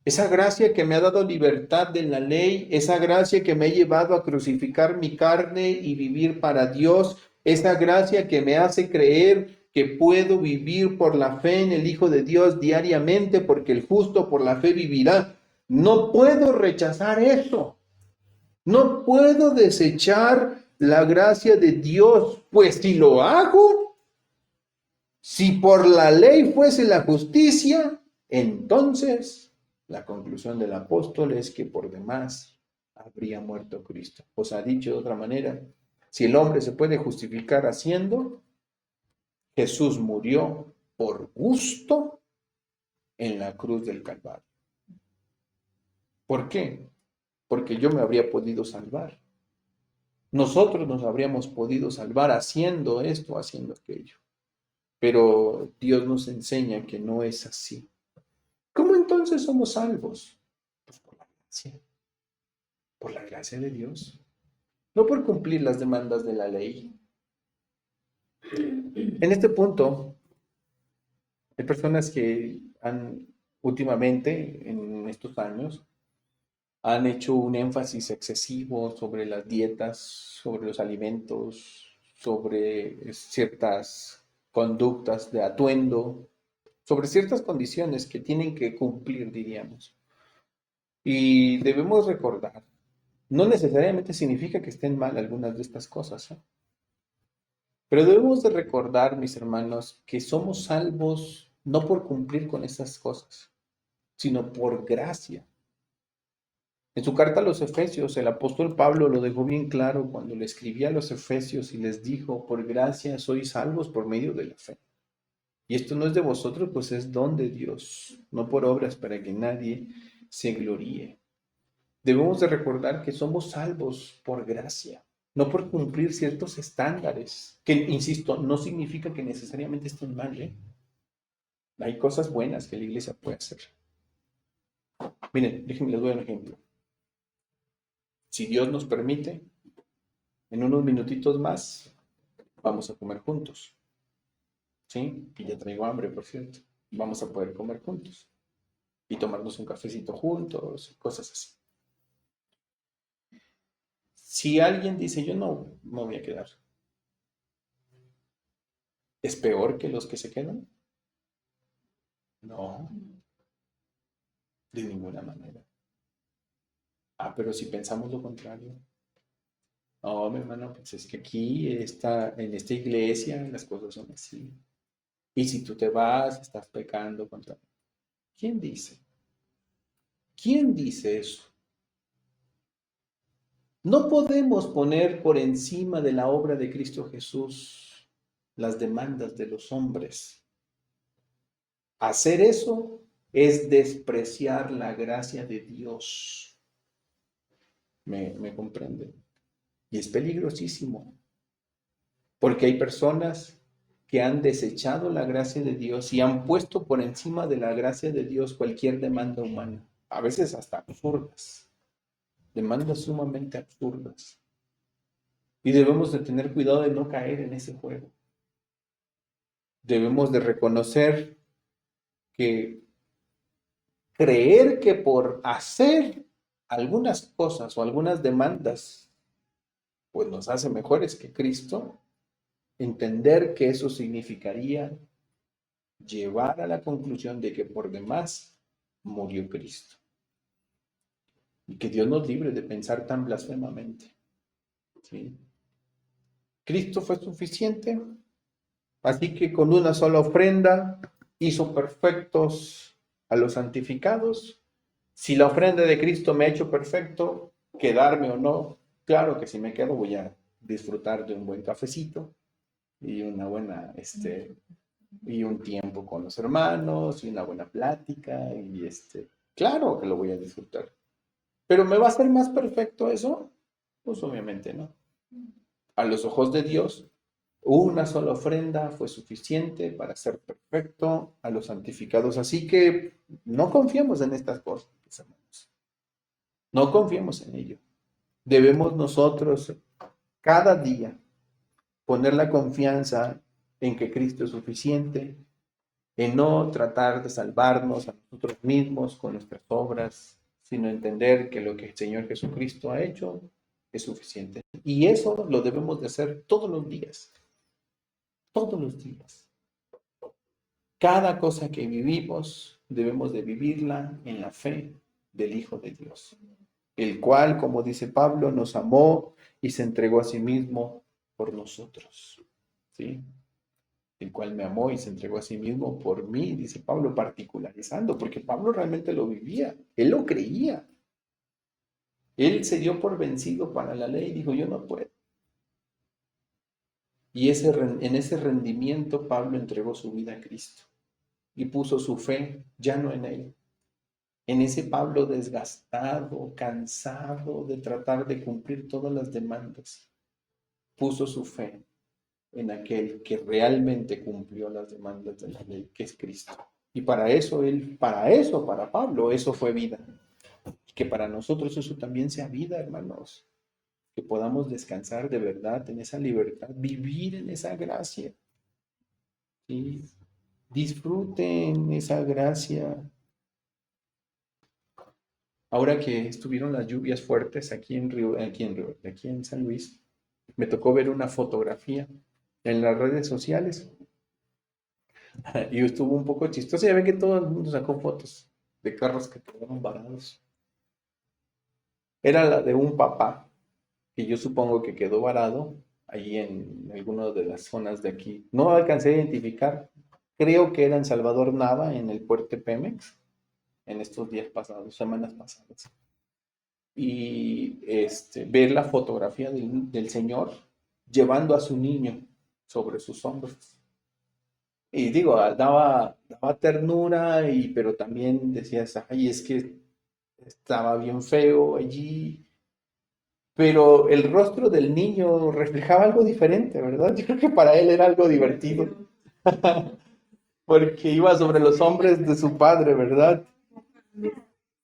Esa gracia que me ha dado libertad de la ley, esa gracia que me ha llevado a crucificar mi carne y vivir para Dios, esa gracia que me hace creer que puedo vivir por la fe en el Hijo de Dios diariamente, porque el justo por la fe vivirá. No puedo rechazar eso. No puedo desechar la gracia de Dios, pues si lo hago, si por la ley fuese la justicia, entonces la conclusión del apóstol es que por demás habría muerto Cristo. Os ha dicho de otra manera, si el hombre se puede justificar haciendo, Jesús murió por gusto en la cruz del Calvario. ¿Por qué? Porque yo me habría podido salvar. Nosotros nos habríamos podido salvar haciendo esto, haciendo aquello. Pero Dios nos enseña que no es así. ¿Cómo entonces somos salvos? Pues por la gracia de Dios, no por cumplir las demandas de la ley. En este punto, hay personas que han últimamente, en estos años, han hecho un énfasis excesivo sobre las dietas, sobre los alimentos, sobre ciertas conductas de atuendo, sobre ciertas condiciones que tienen que cumplir, diríamos. Y debemos recordar, no necesariamente significa que estén mal algunas de estas cosas, ¿eh? Pero debemos de recordar, mis hermanos, que somos salvos no por cumplir con esas cosas, sino por gracia. En su carta a los Efesios, el apóstol Pablo lo dejó bien claro cuando le escribía a los Efesios y les dijo, por gracia sois salvos por medio de la fe. Y esto no es de vosotros, pues es don de Dios, no por obras para que nadie se gloríe. Debemos de recordar que somos salvos por gracia, no por cumplir ciertos estándares, que, insisto, no significa que necesariamente estén mal, ¿eh? Hay cosas buenas que la iglesia puede hacer. Miren, déjenme les doy un ejemplo. Si Dios nos permite, en unos minutitos más vamos a comer juntos. ¿Sí? Y ya traigo hambre, por cierto. Vamos a poder comer juntos y tomarnos un cafecito juntos, cosas así. Si alguien dice, yo no me voy a quedar, ¿es peor que los que se quedan? No, de ninguna manera. Ah, pero si pensamos lo contrario. No, mi hermano, pues es que aquí está, en esta iglesia las cosas son así. Y si tú te vas, estás pecando contra... ¿Quién dice? ¿Quién dice eso? No podemos poner por encima de la obra de Cristo Jesús las demandas de los hombres. Hacer eso es despreciar la gracia de Dios. ¿Me comprende? Y es peligrosísimo, porque hay personas que han desechado la gracia de Dios y han puesto por encima de la gracia de Dios cualquier demanda humana, a veces hasta absurdas, demandas sumamente absurdas. Y debemos de tener cuidado de no caer en ese juego. Debemos de reconocer que creer que por hacer algunas cosas o algunas demandas, pues nos hace mejores que Cristo, entender que eso significaría llevar a la conclusión de que por demás murió Cristo. Y que Dios nos libre de pensar tan blasfemamente. ¿Sí? Cristo fue suficiente, así que con una sola ofrenda hizo perfectos a los santificados. Si la ofrenda de Cristo me ha hecho perfecto, quedarme o no, claro que si me quedo voy a disfrutar de un buen cafecito y una buena, y un tiempo con los hermanos y una buena plática y claro que lo voy a disfrutar. ¿Pero me va a ser más perfecto eso? Pues obviamente no. A los ojos de Dios, una sola ofrenda fue suficiente para ser perfecto a los santificados. Así que no confiemos en estas cosas, mis hermanos. No confiemos en ello. Debemos nosotros cada día poner la confianza en que Cristo es suficiente, en no tratar de salvarnos a nosotros mismos con nuestras obras, sino entender que lo que el Señor Jesucristo ha hecho es suficiente. Y eso lo debemos de hacer todos los días, todos los días. Cada cosa que vivimos debemos de vivirla en la fe del Hijo de Dios, el cual, como dice Pablo, nos amó y se entregó a sí mismo por nosotros. ¿Sí? El cual me amó y se entregó a sí mismo por mí, dice Pablo, particularizando, porque Pablo realmente lo vivía, él lo creía. Él se dio por vencido para la ley y dijo, yo no puedo. Y en ese rendimiento Pablo entregó su vida a Cristo y puso su fe ya no en él. En ese Pablo desgastado, cansado de tratar de cumplir todas las demandas, puso su fe en aquel que realmente cumplió las demandas de la ley, que es Cristo. Y para Pablo, eso fue vida. Y que para nosotros eso también sea vida, hermanos. Que podamos descansar de verdad en esa libertad, vivir en esa gracia. ¿Sí? Disfruten esa gracia. Ahora que estuvieron las lluvias fuertes aquí en San Luis, me tocó ver una fotografía en las redes sociales y estuvo un poco chistoso. Ya ven que todo el mundo sacó fotos de carros que quedaron varados. Era la de un papá que yo supongo que quedó varado allí en alguna de las zonas de aquí. No alcancé a identificar. Creo que era en Salvador Nava, en el puerto Pemex, en estos días pasados, semanas pasadas. Y ver la fotografía del señor llevando a su niño sobre sus hombros. Y digo, daba ternura, pero también decías, ay, es que estaba bien feo allí, pero el rostro del niño reflejaba algo diferente, ¿verdad? Yo creo que para él era algo divertido, porque iba sobre los hombres de su padre, ¿verdad?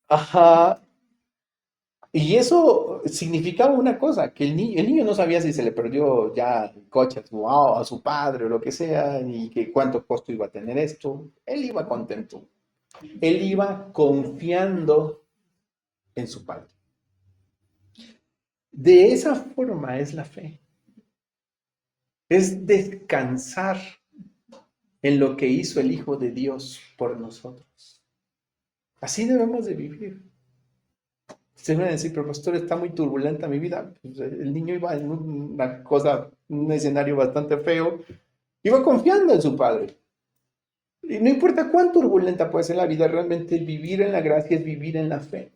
Ajá. Y eso significaba una cosa, que el niño no sabía si se le perdió ya el coche a su padre o lo que sea, ni que cuánto costo iba a tener esto. Él iba contento. Él iba confiando en su padre. De esa forma es la fe. Es descansar en lo que hizo el Hijo de Dios por nosotros. Así debemos de vivir. Ustedes van a decir, pero pastor, está muy turbulenta mi vida. Pues, el niño iba en una cosa, un escenario bastante feo. Iba confiando en su padre. Y no importa cuán turbulenta puede ser la vida, realmente vivir en la gracia es vivir en la fe.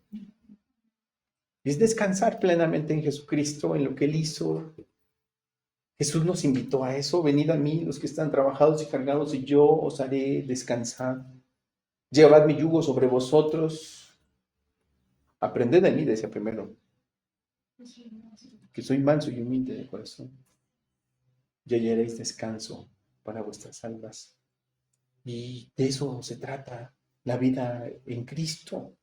Es descansar plenamente en Jesucristo, en lo que Él hizo. Jesús nos invitó a eso. Venid a mí, los que están trabajados y cargados, y yo os haré descansar. Llevad mi yugo sobre vosotros. Aprended de mí, decía primero, que soy manso y humilde de corazón. Y hallaréis descanso para vuestras almas. Y de eso se trata la vida en Cristo.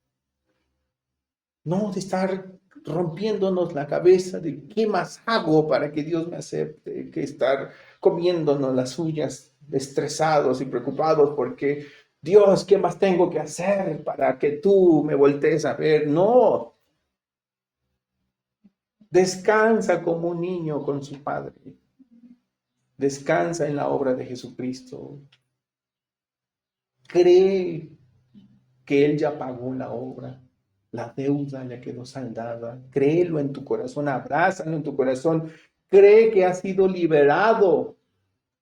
No de estar rompiéndonos la cabeza de qué más hago para que Dios me acepte, que estar comiéndonos las uñas estresados y preocupados porque Dios, ¿qué más tengo que hacer para que tú me voltees a ver? No, descansa como un niño con su padre. Descansa en la obra de Jesucristo. Cree que Él ya pagó la obra. La deuda ya quedó saldada. Créelo en tu corazón, abrázalo en tu corazón. Cree que has sido liberado.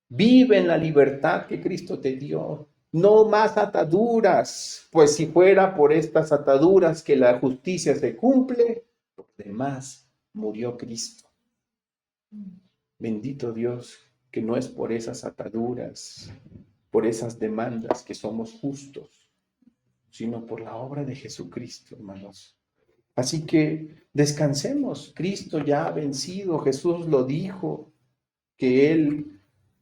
Vive en la libertad que Cristo te dio. No más ataduras, pues si fuera por estas ataduras que la justicia se cumple, por demás murió Cristo. Bendito Dios, que no es por esas ataduras, por esas demandas que somos justos, sino por la obra de Jesucristo, hermanos. Así que descansemos. Cristo ya ha vencido. Jesús lo dijo, que Él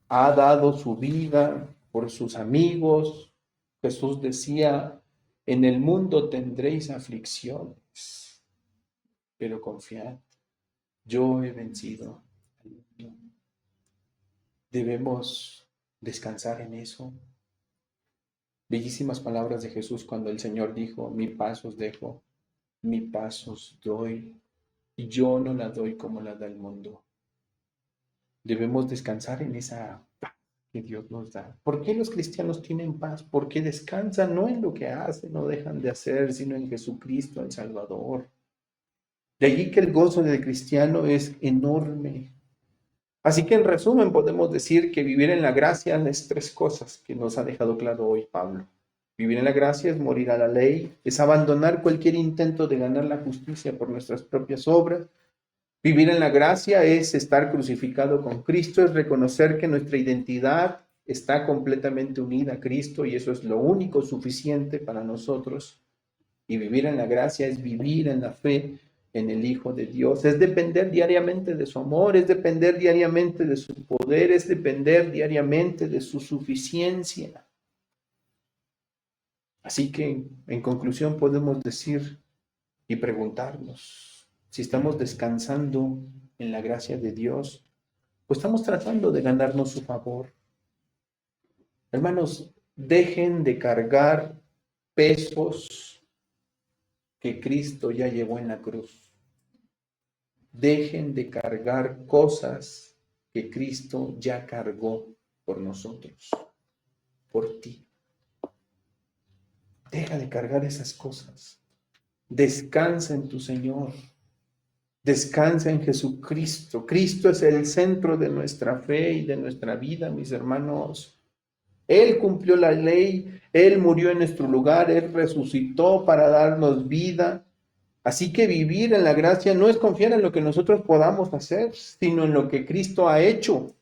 ha dado su vida por sus amigos. Jesús decía, en el mundo tendréis aflicciones, pero confiad, yo he vencido al mundo. Debemos descansar en eso. Bellísimas palabras de Jesús cuando el Señor dijo, mi paz os dejo, mi paz os doy, y yo no la doy como la da el mundo. Debemos descansar en esa paz que Dios nos da. ¿Por qué los cristianos tienen paz? Porque descansan no en lo que hacen o dejan de hacer, sino en Jesucristo, el Salvador. De allí que el gozo del cristiano es enorme. Así que en resumen podemos decir que vivir en la gracia es tres cosas que nos ha dejado claro hoy Pablo. Vivir en la gracia es morir a la ley, es abandonar cualquier intento de ganar la justicia por nuestras propias obras. Vivir en la gracia es estar crucificado con Cristo, es reconocer que nuestra identidad está completamente unida a Cristo y eso es lo único suficiente para nosotros. Y vivir en la gracia es vivir en la fe en el Hijo de Dios, es depender diariamente de su amor, es depender diariamente de su poder, es depender diariamente de su suficiencia. Así que, en conclusión, podemos decir y preguntarnos si estamos descansando en la gracia de Dios o estamos tratando de ganarnos su favor. Hermanos, dejen de cargar pesos que Cristo ya llevó en la cruz. Dejen de cargar cosas que Cristo ya cargó por nosotros, por ti. Deja de cargar esas cosas. Descansa en tu Señor. Descansa en Jesucristo. Cristo es el centro de nuestra fe y de nuestra vida, mis hermanos. Él cumplió la ley, Él murió en nuestro lugar, Él resucitó para darnos vida. Así que vivir en la gracia no es confiar en lo que nosotros podamos hacer, sino en lo que Cristo ha hecho.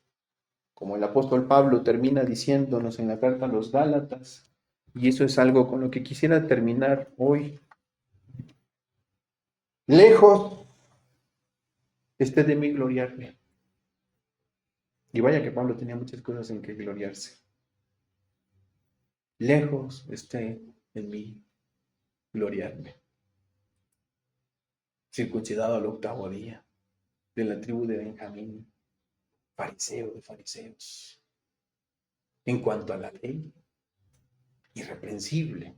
Como el apóstol Pablo termina diciéndonos en la carta a los Gálatas. Y eso es algo con lo que quisiera terminar hoy. Lejos esté de mí gloriarme. Y vaya que Pablo tenía muchas cosas en que gloriarse. Lejos esté en mí gloriarme. circuncidado al 8º día, de la tribu de Benjamín, fariseo de fariseos. En cuanto a la ley, irreprensible.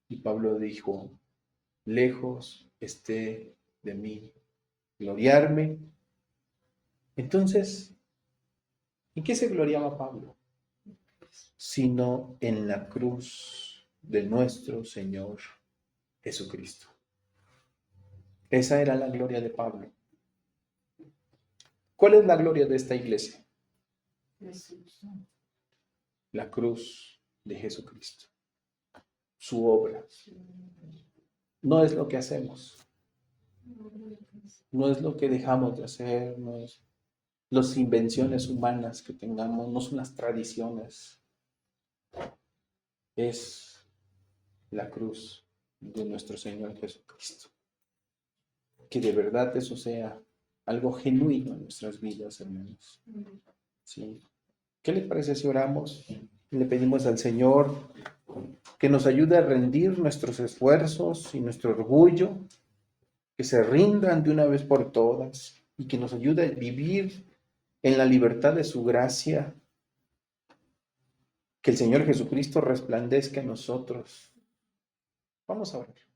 Y Pablo dijo, lejos esté de mí gloriarme. Entonces, ¿en qué se gloriaba Pablo? Sino en la cruz de nuestro Señor Jesucristo. Esa era la gloria de Pablo. ¿Cuál es la gloria de esta iglesia? La cruz de Jesucristo. Su obra. No es lo que hacemos. No es lo que dejamos de hacer. No es las invenciones humanas que tengamos. No son las tradiciones. Es la cruz de nuestro Señor Jesucristo. Que de verdad eso sea algo genuino en nuestras vidas, hermanos. ¿Sí? ¿Qué les parece si oramos? Le pedimos al Señor que nos ayude a rendir nuestros esfuerzos y nuestro orgullo, que se rindan de una vez por todas y que nos ayude a vivir en la libertad de su gracia. Que el Señor Jesucristo resplandezca en nosotros. Vamos a orar.